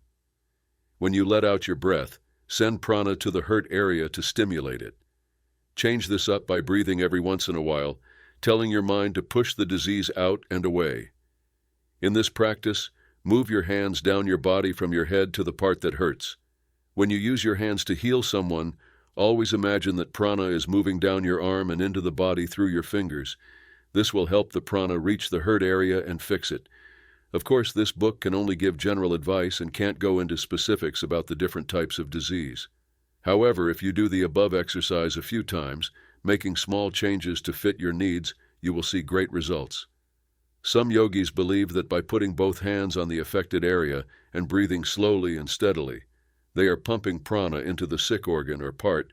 When you let out your breath, send prana to the hurt area to stimulate it. Change this up by breathing every once in a while, telling your mind to push the disease out and away. In this practice, move your hands down your body from your head to the part that hurts. When you use your hands to heal someone, always imagine that prana is moving down your arm and into the body through your fingers. This will help the prana reach the hurt area and fix it. Of course, this book can only give general advice and can't go into specifics about the different types of disease. However, if you do the above exercise a few times, making small changes to fit your needs, you will see great results. Some yogis believe that by putting both hands on the affected area and breathing slowly and steadily, they are pumping prana into the sick organ or part,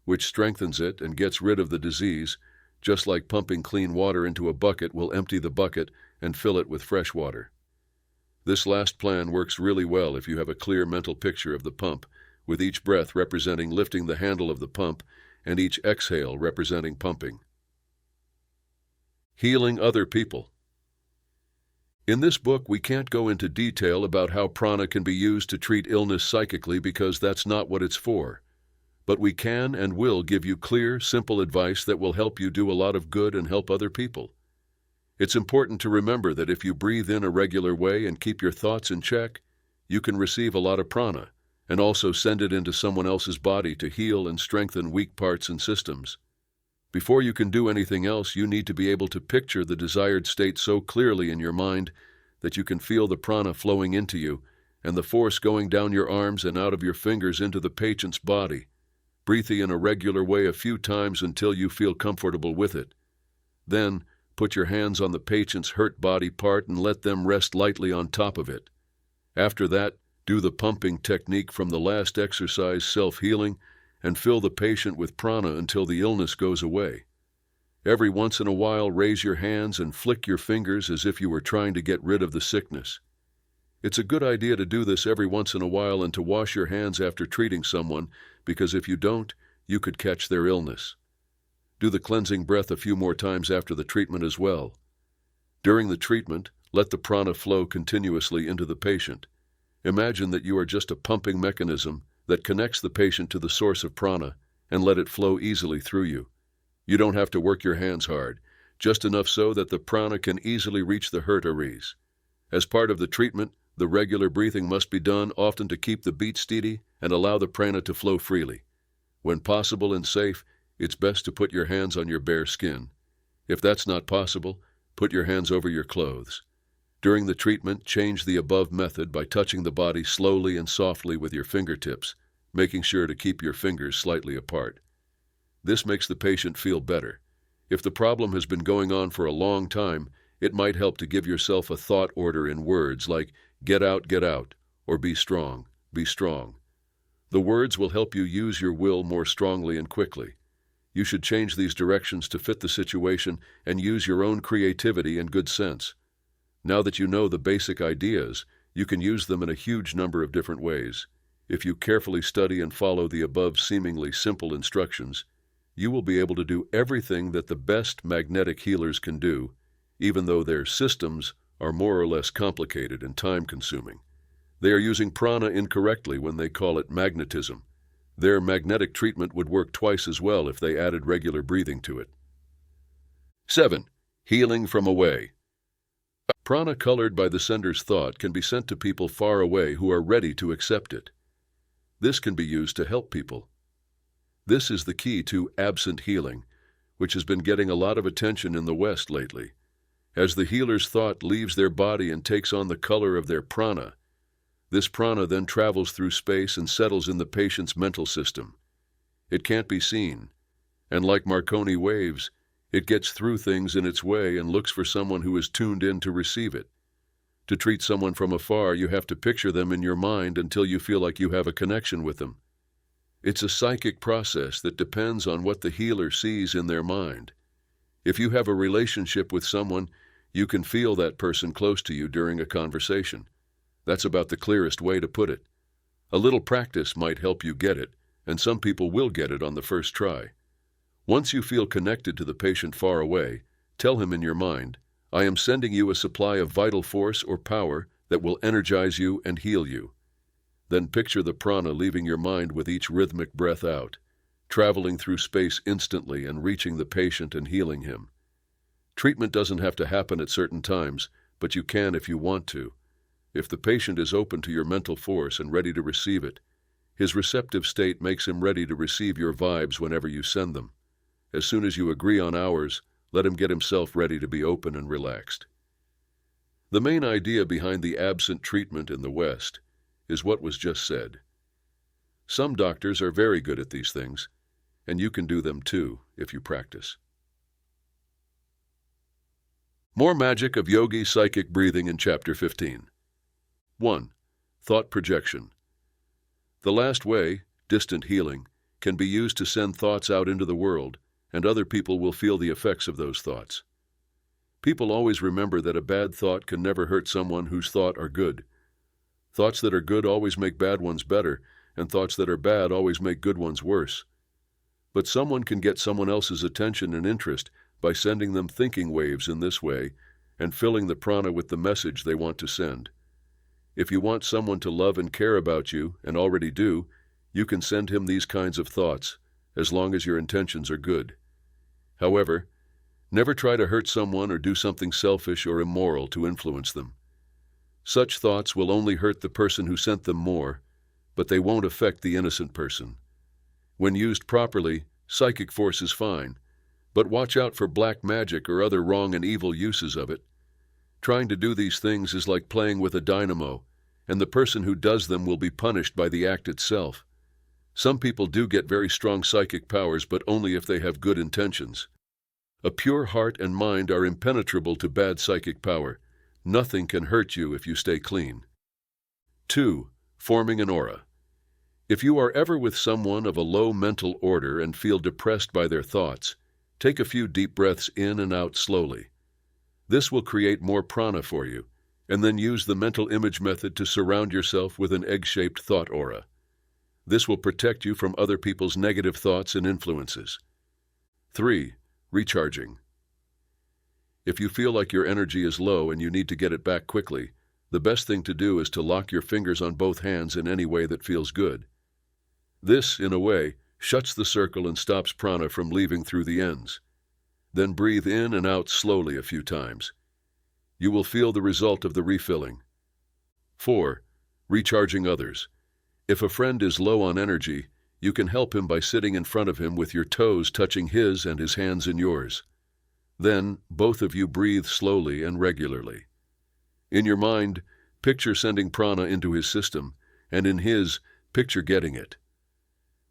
which strengthens it and gets rid of the disease, just like pumping clean water into a bucket will empty the bucket and fill it with fresh water. This last plan works really well if you have a clear mental picture of the pump, with each breath representing lifting the handle of the pump and each exhale representing pumping. Healing other people. In this book, we can't go into detail about how prana can be used to treat illness psychically because that's not what it's for. But we can and will give you clear, simple advice that will help you do a lot of good and help other people. It's important to remember that if you breathe in a regular way and keep your thoughts in check, you can receive a lot of prana and also send it into someone else's body to heal and strengthen weak parts and systems. Before you can do anything else, you need to be able to picture the desired state so clearly in your mind that you can feel the prana flowing into you and the force going down your arms and out of your fingers into the patient's body. Breathe in a regular way a few times until you feel comfortable with it. Then, put your hands on the patient's hurt body part and let them rest lightly on top of it. After that, do the pumping technique from the last exercise, self-healing, and fill the patient with prana until the illness goes away. Every once in a while, raise your hands and flick your fingers as if you were trying to get rid of the sickness. It's a good idea to do this every once in a while and to wash your hands after treating someone, because if you don't, you could catch their illness. Do the cleansing breath a few more times after the treatment as well. During the treatment, let the prana flow continuously into the patient. Imagine that you are just a pumping mechanism that connects the patient to the source of prana and let it flow easily through you. You don't have to work your hands hard, just enough so that the prana can easily reach the hurt areas. As part of the treatment, the regular breathing must be done, often to keep the beat steady and allow the prana to flow freely. When possible and safe, it's best to put your hands on your bare skin. If that's not possible, put your hands over your clothes. During the treatment, change the above method by touching the body slowly and softly with your fingertips, making sure to keep your fingers slightly apart. This makes the patient feel better. If the problem has been going on for a long time, it might help to give yourself a thought order in words like, get out, or be strong, be strong. The words will help you use your will more strongly and quickly. You should change these directions to fit the situation and use your own creativity and good sense. Now that you know the basic ideas, you can use them in a huge number of different ways. If you carefully study and follow the above seemingly simple instructions, you will be able to do everything that the best magnetic healers can do, even though their systems are more or less complicated and time-consuming. They are using prana incorrectly when they call it magnetism. Their magnetic treatment would work twice as well if they added regular breathing to it. 7. Healing from away. Prana colored by the sender's thought can be sent to people far away who are ready to accept it. This can be used to help people. This is the key to absent healing, which has been getting a lot of attention in the West lately. As the healer's thought leaves their body and takes on the color of their prana, this prana then travels through space and settles in the patient's mental system. It can't be seen, and like Marconi waves, it gets through things in its way and looks for someone who is tuned in to receive it. To treat someone from afar, you have to picture them in your mind until you feel like you have a connection with them. It's a psychic process that depends on what the healer sees in their mind. If you have a relationship with someone, you can feel that person close to you during a conversation. That's about the clearest way to put it. A little practice might help you get it, and some people will get it on the first try. Once you feel connected to the patient far away, tell him in your mind, "I am sending you a supply of vital force or power that will energize you and heal you." Then picture the prana leaving your mind with each rhythmic breath out, traveling through space instantly and reaching the patient and healing him. Treatment doesn't have to happen at certain times, but you can if you want to. If the patient is open to your mental force and ready to receive it, his receptive state makes him ready to receive your vibes whenever you send them. As soon as you agree on hours, let him get himself ready to be open and relaxed. The main idea behind the absent treatment in the West is what was just said. Some doctors are very good at these things, and you can do them too if you practice. More magic of Yogi psychic breathing in Chapter 15. 1. Thought projection. The last way, distant healing, can be used to send thoughts out into the world, and other people will feel the effects of those thoughts. People always remember that a bad thought can never hurt someone whose thoughts are good. Thoughts that are good always make bad ones better, and thoughts that are bad always make good ones worse. But someone can get someone else's attention and interest by sending them thinking waves in this way and filling the prana with the message they want to send. If you want someone to love and care about you, and already do, you can send him these kinds of thoughts, as long as your intentions are good. However, never try to hurt someone or do something selfish or immoral to influence them. Such thoughts will only hurt the person who sent them more, but they won't affect the innocent person. When used properly, psychic force is fine, but watch out for black magic or other wrong and evil uses of it. Trying to do these things is like playing with a dynamo, and the person who does them will be punished by the act itself. Some people do get very strong psychic powers, but only if they have good intentions. A pure heart and mind are impenetrable to bad psychic power. Nothing can hurt you if you stay clean. 2. Forming an aura. If you are ever with someone of a low mental order and feel depressed by their thoughts, take a few deep breaths in and out slowly. This will create more prana for you, and then use the mental image method to surround yourself with an egg-shaped thought aura. This will protect you from other people's negative thoughts and influences. 3. Recharging. If you feel like your energy is low and you need to get it back quickly, the best thing to do is to lock your fingers on both hands in any way that feels good. This, in a way, shuts the circle and stops prana from leaving through the ends. Then breathe in and out slowly a few times. You will feel the result of the refilling. 4. Recharging others. If a friend is low on energy, you can help him by sitting in front of him with your toes touching his and his hands in yours. Then, both of you breathe slowly and regularly. In your mind, picture sending prana into his system, and in his, picture getting it.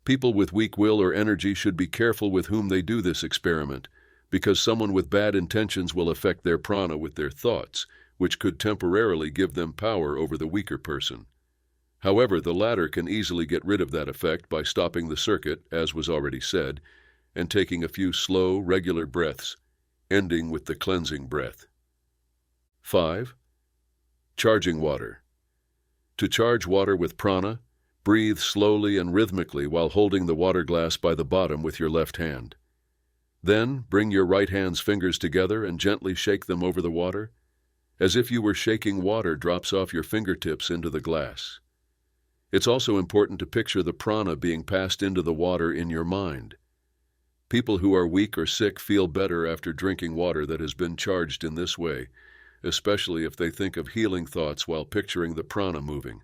People with weak will or energy should be careful with whom they do this experiment, because someone with bad intentions will affect their prana with their thoughts, which could temporarily give them power over the weaker person. However, the latter can easily get rid of that effect by stopping the circuit, as was already said, and taking a few slow, regular breaths, ending with the cleansing breath. 5. Charging water. To charge water with prana, breathe slowly and rhythmically while holding the water glass by the bottom with your left hand. Then bring your right hand's fingers together and gently shake them over the water, as if you were shaking water drops off your fingertips into the glass. It's also important to picture the prana being passed into the water in your mind. People who are weak or sick feel better after drinking water that has been charged in this way, especially if they think of healing thoughts while picturing the prana moving.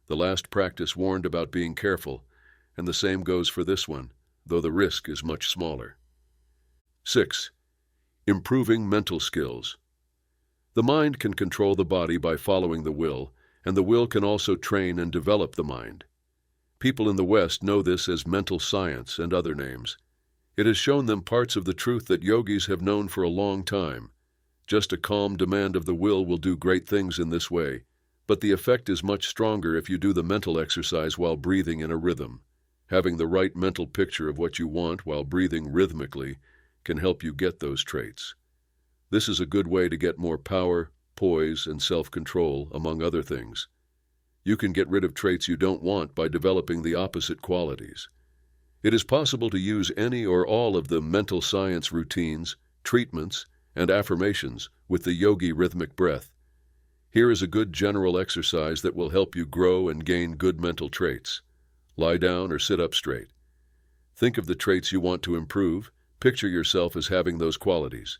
The last practice warned about being careful, and the same goes for this one, though the risk is much smaller. 6. Improving mental skills. The mind can control the body by following the will, and the will can also train and develop the mind. People in the West know this as mental science and other names. It has shown them parts of the truth that yogis have known for a long time. Just a calm demand of the will do great things in this way, but the effect is much stronger if you do the mental exercise while breathing in a rhythm. Having the right mental picture of what you want while breathing rhythmically can help you get those traits. This is a good way to get more power, poise, and self-control, among other things. You can get rid of traits you don't want by developing the opposite qualities. It is possible to use any or all of the mental science routines, treatments, and affirmations with the Yogi rhythmic breath. Here is a good general exercise that will help you grow and gain good mental traits. Lie down or sit up straight. Think of the traits you want to improve, picture yourself as having those qualities,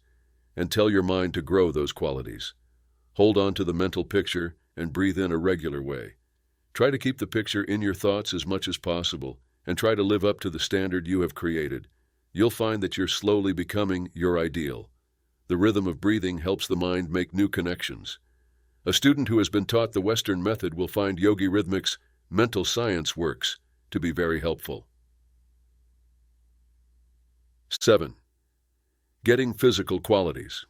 and tell your mind to grow those qualities. Hold on to the mental picture and breathe in a regular way. Try to keep the picture in your thoughts as much as possible, and try to live up to the standard you have created. You'll find that you're slowly becoming your ideal. The rhythm of breathing helps the mind make new connections. A student who has been taught the Western method will find Yogi Rhythmic's mental science works to be very helpful. 7. Getting physical qualities.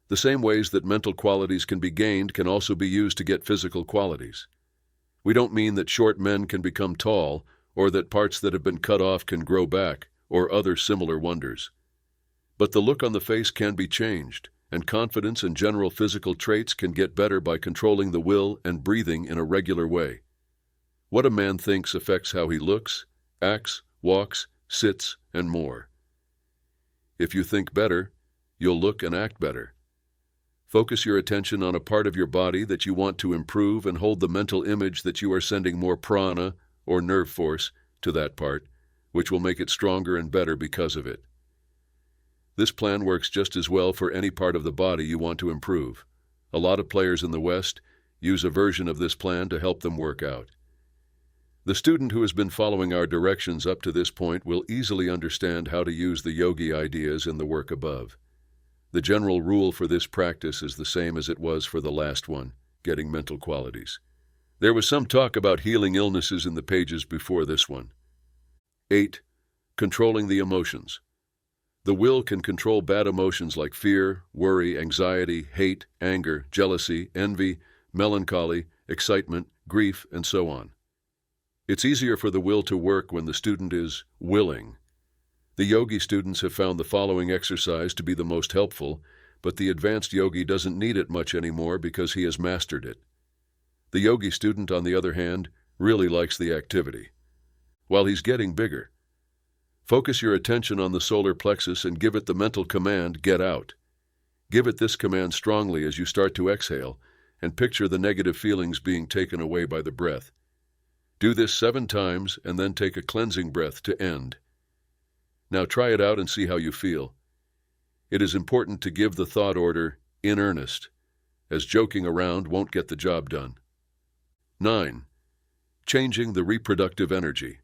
The same ways that mental qualities can be gained can also be used to get physical qualities. We don't mean that short men can become tall, or that parts that have been cut off can grow back, or other similar wonders. But the look on the face can be changed, and confidence and general physical traits can get better by controlling the will and breathing in a regular way. What a man thinks affects how he looks, acts, walks, sits, and more. If you think better, you'll look and act better. Focus your attention on a part of your body that you want to improve and hold the mental image that you are sending more prana, or nerve force, to that part, which will make it stronger and better because of it. This plan works just as well for any part of the body you want to improve. A lot of players in the West use a version of this plan to help them work out. The student who has been following our directions up to this point will easily understand how to use the yogi ideas in the work above. The general rule for this practice is the same as it was for the last one, getting mental qualities. There was some talk about healing illnesses in the pages before this one. 8. Controlling the emotions. The will can control bad emotions like fear, worry, anxiety, hate, anger, jealousy, envy, melancholy, excitement, grief, and so on. It's easier for the will to work when the student is willing. The yogi students have found the following exercise to be the most helpful, but the advanced yogi doesn't need it much anymore because he has mastered it. The yogi student, on the other hand, really likes the activity. While he's getting bigger, focus your attention on the solar plexus and give it the mental command, get out. Give it this command strongly as you start to exhale, and picture the negative feelings being taken away by the breath. Do this 7 times and then take a cleansing breath to end. Now try it out and see how you feel. It is important to give the thought order in earnest, as joking around won't get the job done. 9. Changing the reproductive energy.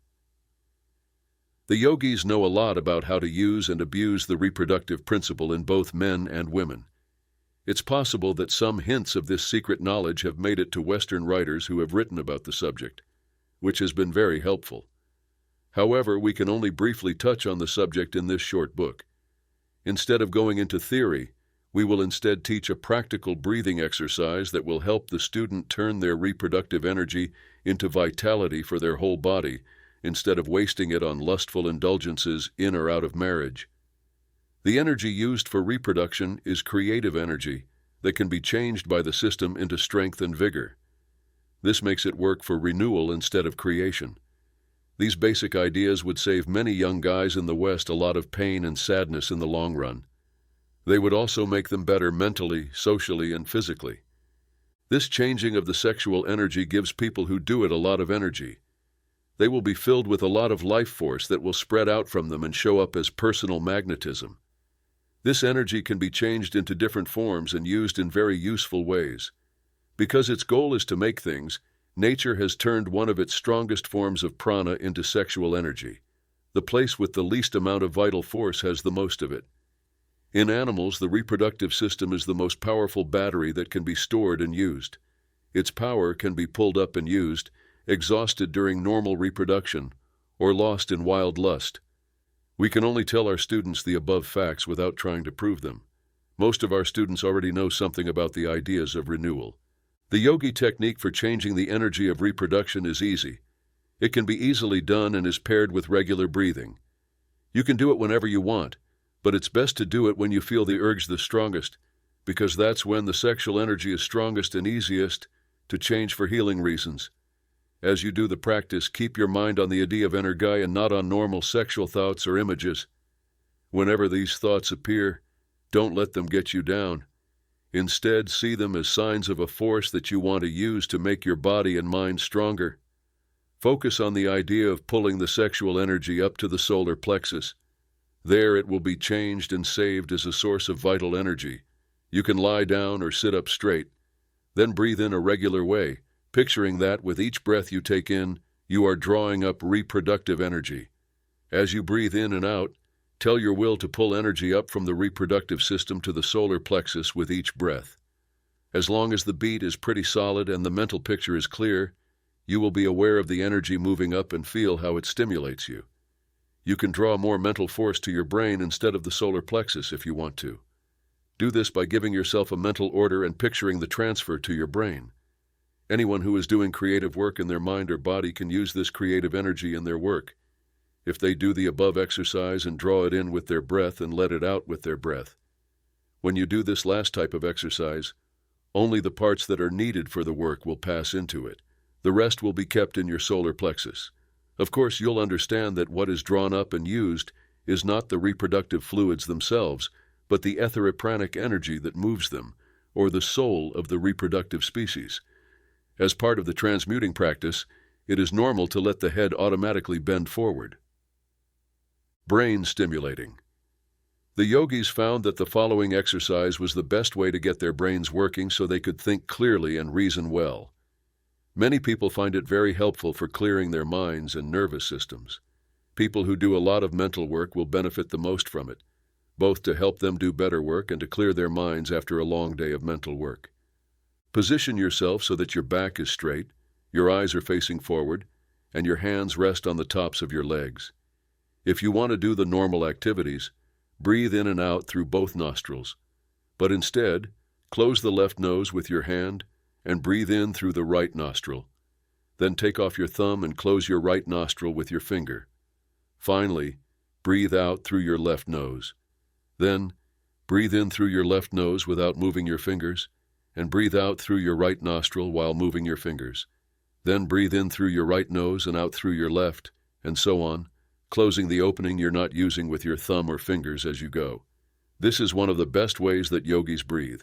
The yogis know a lot about how to use and abuse the reproductive principle in both men and women. It's possible that some hints of this secret knowledge have made it to Western writers who have written about the subject, which has been very helpful. However, we can only briefly touch on the subject in this short book. Instead of going into theory, we will instead teach a practical breathing exercise that will help the student turn their reproductive energy into vitality for their whole body, instead of wasting it on lustful indulgences in or out of marriage. The energy used for reproduction is creative energy that can be changed by the system into strength and vigor. This makes it work for renewal instead of creation. These basic ideas would save many young guys in the West a lot of pain and sadness in the long run. They would also make them better mentally, socially, and physically. This changing of the sexual energy gives people who do it a lot of energy. They will be filled with a lot of life force that will spread out from them and show up as personal magnetism. This energy can be changed into different forms and used in very useful ways. Because its goal is to make things, nature has turned one of its strongest forms of prana into sexual energy. The place with the least amount of vital force has the most of it. In animals, the reproductive system is the most powerful battery that can be stored and used. Its power can be pulled up and used, exhausted during normal reproduction, or lost in wild lust. We can only tell our students the above facts without trying to prove them. Most of our students already know something about the ideas of renewal. The yogi technique for changing the energy of reproduction is easy. It can be easily done and is paired with regular breathing. You can do it whenever you want, but it's best to do it when you feel the urge the strongest, because that's when the sexual energy is strongest and easiest to change for healing reasons. As you do the practice, keep your mind on the idea of energy and not on normal sexual thoughts or images. Whenever these thoughts appear, don't let them get you down. Instead, see them as signs of a force that you want to use to make your body and mind stronger. Focus on the idea of pulling the sexual energy up to the solar plexus. There it will be changed and saved as a source of vital energy. You can lie down or sit up straight. Then breathe in a regular way, picturing that with each breath you take in, you are drawing up reproductive energy. As you breathe in and out, tell your will to pull energy up from the reproductive system to the solar plexus with each breath. As long as the beat is pretty solid and the mental picture is clear, you will be aware of the energy moving up and feel how it stimulates you. You can draw more mental force to your brain instead of the solar plexus if you want to. Do this by giving yourself a mental order and picturing the transfer to your brain. Anyone who is doing creative work in their mind or body can use this creative energy in their work. If they do the above exercise and draw it in with their breath and let it out with their breath. When you do this last type of exercise, only the parts that are needed for the work will pass into it. The rest will be kept in your solar plexus. Of course, you'll understand that what is drawn up and used is not the reproductive fluids themselves, but the etheripranic energy that moves them, or the soul of the reproductive species. As part of the transmuting practice, it is normal to let the head automatically bend forward. Brain stimulating. The yogis found that the following exercise was the best way to get their brains working so they could think clearly and reason well. Many people find it very helpful for clearing their minds and nervous systems. People who do a lot of mental work will benefit the most from it, both to help them do better work and to clear their minds after a long day of mental work. Position yourself so that your back is straight, your eyes are facing forward, and your hands rest on the tops of your legs. If you want to do the normal activities, breathe in and out through both nostrils, but instead, close the left nose with your hand and breathe in through the right nostril. Then take off your thumb and close your right nostril with your finger. Finally, breathe out through your left nose. Then, breathe in through your left nose without moving your fingers, and breathe out through your right nostril while moving your fingers. Then breathe in through your right nose and out through your left, and so on, closing the opening you're not using with your thumb or fingers as you go. This is one of the best ways that yogis breathe.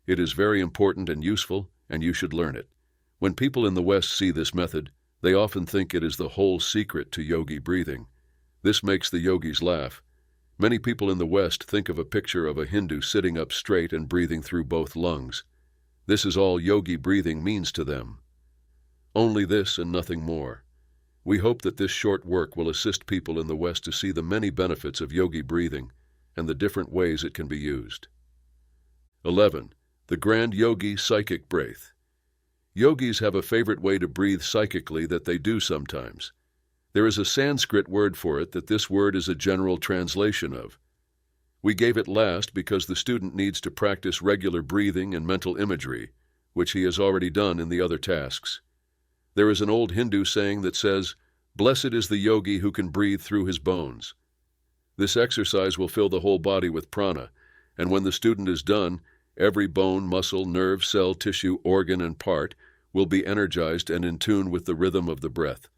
It is very important and useful, and you should learn it. When people in the West see this method, they often think it is the whole secret to yogi breathing. This makes the yogis laugh. Many people in the West think of a picture of a Hindu sitting up straight and breathing through both lungs. This is all yogi breathing means to them. Only this and nothing more. We hope that this short work will assist people in the West to see the many benefits of yogi breathing and the different ways it can be used. 11. The Grand Yogi Psychic Breath. Yogis have a favorite way to breathe psychically that they do sometimes. There is a Sanskrit word for it that this word is a general translation of. We gave it last because the student needs to practice regular breathing and mental imagery, which he has already done in the other tasks. There is an old Hindu saying that says, "Blessed is the yogi who can breathe through his bones." This exercise will fill the whole body with prana, and when the student is done, every bone, muscle, nerve, cell, tissue, organ, and part will be energized and in tune with the rhythm of the breath.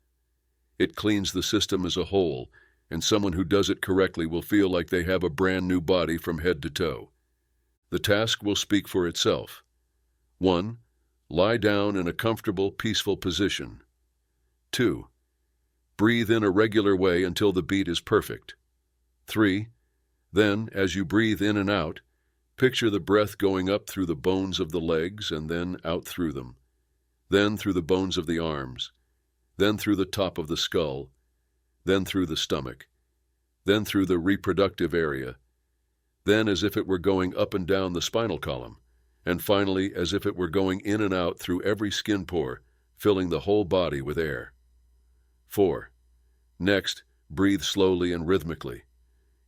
It cleans the system as a whole, and someone who does it correctly will feel like they have a brand new body from head to toe. The task will speak for itself. 1. Lie down in a comfortable, peaceful position. 2. Breathe in a regular way until the beat is perfect. 3. Then, as you breathe in and out, picture the breath going up through the bones of the legs and then out through them, then through the bones of the arms, then through the top of the skull, then through the stomach, then through the reproductive area, then as if it were going up and down the spinal column, and finally as if it were going in and out through every skin pore, filling the whole body with air. 4. Next, breathe slowly and rhythmically.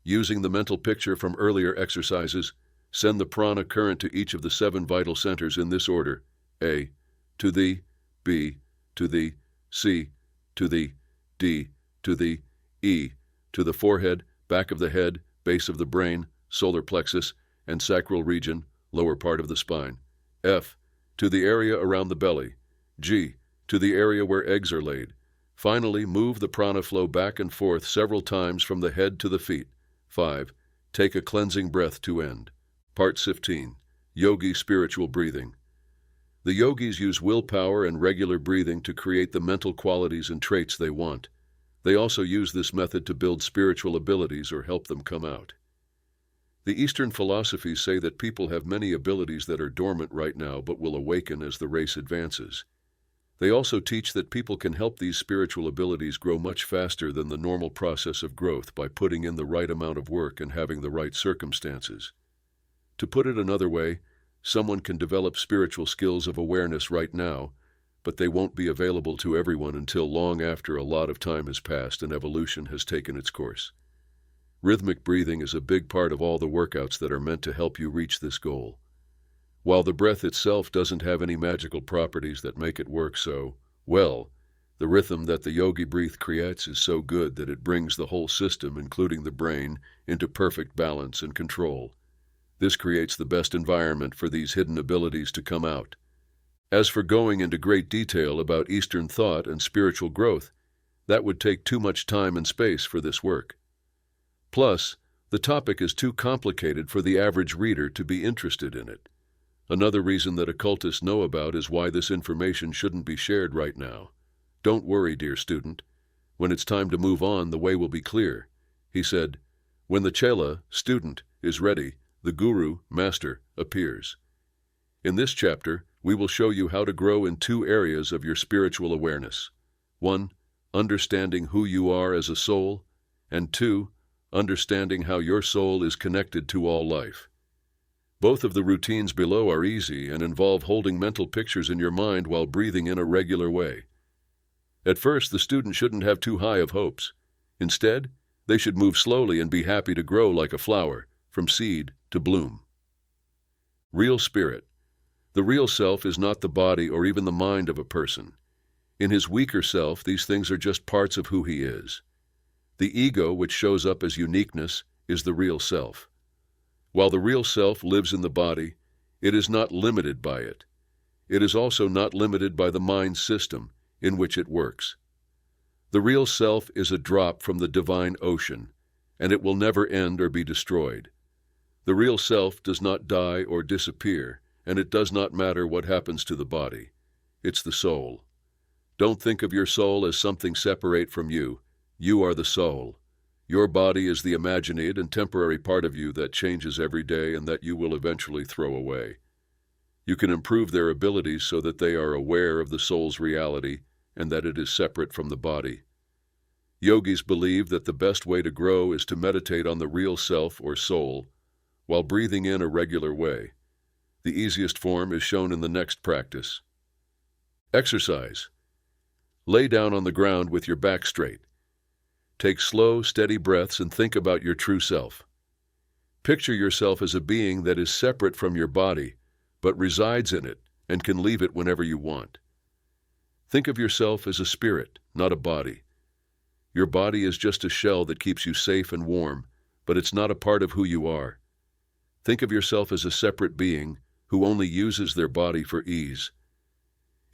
Using the mental picture from earlier exercises, send the prana current to each of the 7 vital centers in this order: A, to the, B, to the, C, to the, D, to the, E, to the forehead, back of the head, base of the brain, solar plexus, and sacral region, lower part of the spine. F, to the area around the belly. G, to the area where eggs are laid. Finally, move the prana flow back and forth several times from the head to the feet. 5. Take a cleansing breath to end. Part 15. Yogi Spiritual Breathing. The yogis use willpower and regular breathing to create the mental qualities and traits they want. They also use this method to build spiritual abilities or help them come out. The Eastern philosophies say that people have many abilities that are dormant right now but will awaken as the race advances. They also teach that people can help these spiritual abilities grow much faster than the normal process of growth by putting in the right amount of work and having the right circumstances. To put it another way, someone can develop spiritual skills of awareness right now, but they won't be available to everyone until long after a lot of time has passed and evolution has taken its course. Rhythmic breathing is a big part of all the workouts that are meant to help you reach this goal. While the breath itself doesn't have any magical properties that make it work so well, the rhythm that the yogi breath creates is so good that it brings the whole system, including the brain, into perfect balance and control. This creates the best environment for these hidden abilities to come out. As for going into great detail about Eastern thought and spiritual growth, that would take too much time and space for this work. Plus, the topic is too complicated for the average reader to be interested in it. Another reason that occultists know about is why this information shouldn't be shared right now. Don't worry, dear student. When it's time to move on, the way will be clear. He said, when the chela, student, is ready, the guru, master, appears. In this chapter, we will show you how to grow in 2 areas of your spiritual awareness. 1. Understanding who you are as a soul, and 2. Understanding how your soul is connected to all life. Both of the routines below are easy and involve holding mental pictures in your mind while breathing in a regular way. At first, the student shouldn't have too high of hopes. Instead, they should move slowly and be happy to grow like a flower, from seed to bloom. Real spirit. The real self is not the body or even the mind of a person. In his weaker self, these things are just parts of who he is. The ego, which shows up as uniqueness, is the real self. While the real self lives in the body, it is not limited by it. It is also not limited by the mind system in which it works. The real self is a drop from the divine ocean, and it will never end or be destroyed. The real self does not die or disappear, and it does not matter what happens to the body. It's the soul. Don't think of your soul as something separate from you. You are the soul. Your body is the imagined and temporary part of you that changes every day and that you will eventually throw away. You can improve their abilities so that they are aware of the soul's reality and that it is separate from the body. Yogis believe that the best way to grow is to meditate on the real self or soul while breathing in a regular way. The easiest form is shown in the next practice. Exercise. Lay down on the ground with your back straight. Take slow, steady breaths and think about your true self. Picture yourself as a being that is separate from your body, but resides in it and can leave it whenever you want. Think of yourself as a spirit, not a body. Your body is just a shell that keeps you safe and warm, but it's not a part of who you are. Think of yourself as a separate being who only uses their body for ease.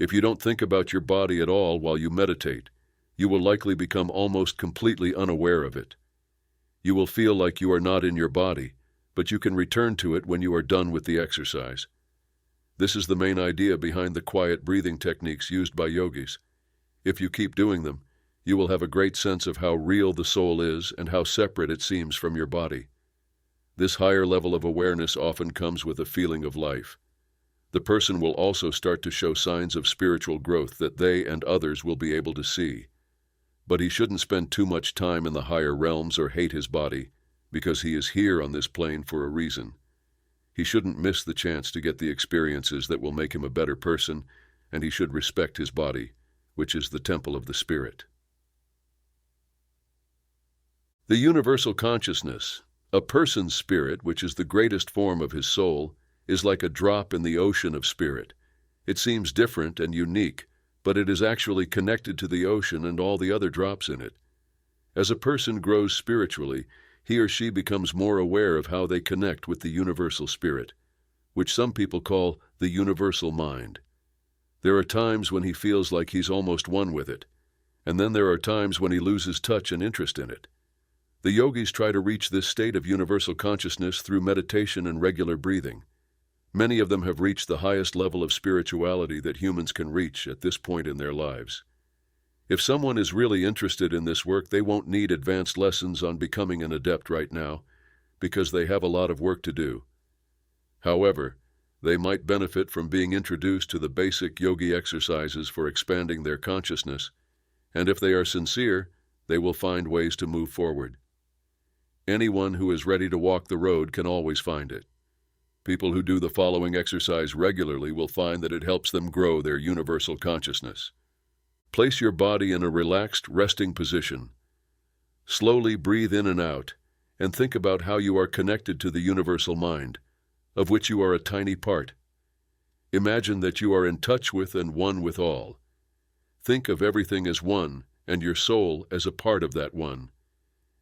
If you don't think about your body at all while you meditate, you will likely become almost completely unaware of it. You will feel like you are not in your body, but you can return to it when you are done with the exercise. This is the main idea behind the quiet breathing techniques used by yogis. If you keep doing them, you will have a great sense of how real the soul is and how separate it seems from your body. This higher level of awareness often comes with a feeling of life. The person will also start to show signs of spiritual growth that they and others will be able to see. But he shouldn't spend too much time in the higher realms or hate his body, because he is here on this plane for a reason. He shouldn't miss the chance to get the experiences that will make him a better person, and he should respect his body, which is the temple of the spirit. The universal consciousness, a person's spirit, which is the greatest form of his soul, is like a drop in the ocean of spirit. It seems different and unique, but it is actually connected to the ocean and all the other drops in it. As a person grows spiritually, he or she becomes more aware of how they connect with the universal spirit, which some people call the universal mind. There are times when he feels like he's almost one with it, and then there are times when he loses touch and interest in it. The yogis try to reach this state of universal consciousness through meditation and regular breathing. Many of them have reached the highest level of spirituality that humans can reach at this point in their lives. If someone is really interested in this work, they won't need advanced lessons on becoming an adept right now, because they have a lot of work to do. However, they might benefit from being introduced to the basic yogi exercises for expanding their consciousness, and if they are sincere, they will find ways to move forward. Anyone who is ready to walk the road can always find it. People who do the following exercise regularly will find that it helps them grow their universal consciousness. Place your body in a relaxed, resting position. Slowly breathe in and out, and think about how you are connected to the universal mind, of which you are a tiny part. Imagine that you are in touch with and one with all. Think of everything as one, and your soul as a part of that one.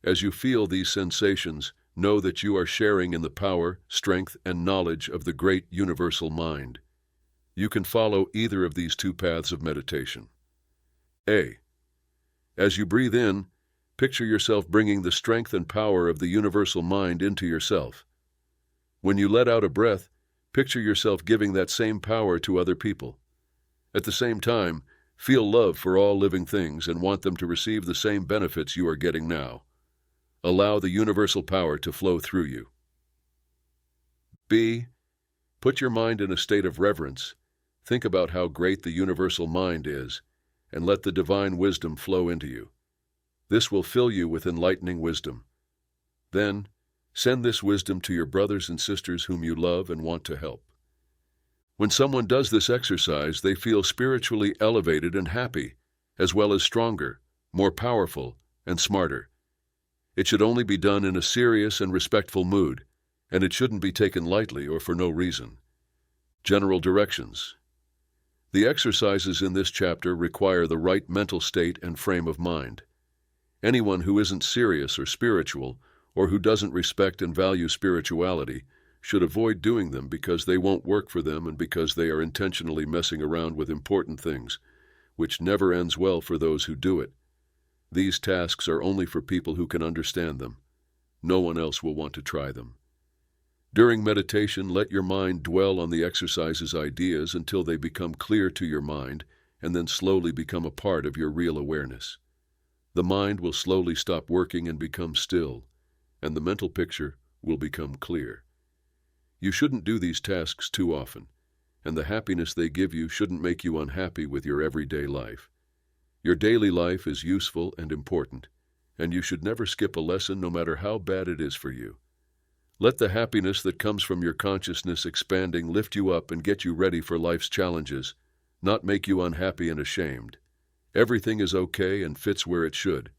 As you feel these sensations, know that you are sharing in the power, strength, and knowledge of the great universal mind. You can follow either of these two paths of meditation. A. As you breathe in, picture yourself bringing the strength and power of the universal mind into yourself. When you let out a breath, picture yourself giving that same power to other people. At the same time, feel love for all living things and want them to receive the same benefits you are getting now. Allow the universal power to flow through you. B. Put your mind in a state of reverence. Think about how great the universal mind is, and let the divine wisdom flow into you. This will fill you with enlightening wisdom. Then, send this wisdom to your brothers and sisters whom you love and want to help. When someone does this exercise, they feel spiritually elevated and happy, as well as stronger, more powerful, and smarter. It should only be done in a serious and respectful mood, and it shouldn't be taken lightly or for no reason. General directions. The exercises in this chapter require the right mental state and frame of mind. Anyone who isn't serious or spiritual, or who doesn't respect and value spirituality, should avoid doing them because they won't work for them and because they are intentionally messing around with important things, which never ends well for those who do it. These tasks are only for people who can understand them. No one else will want to try them. During meditation, let your mind dwell on the exercise's ideas until they become clear to your mind and then slowly become a part of your real awareness. The mind will slowly stop working and become still, and the mental picture will become clear. You shouldn't do these tasks too often, and the happiness they give you shouldn't make you unhappy with your everyday life. Your daily life is useful and important, and you should never skip a lesson no matter how bad it is for you. Let the happiness that comes from your consciousness expanding lift you up and get you ready for life's challenges, not make you unhappy and ashamed. Everything is okay and fits where it should.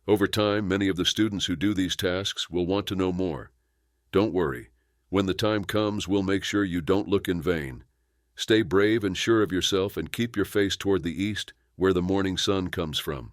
Over time, many of the students who do these tasks will want to know more. Don't worry. When the time comes, we'll make sure you don't look in vain. Stay brave and sure of yourself and keep your face toward the east, where the morning sun comes from.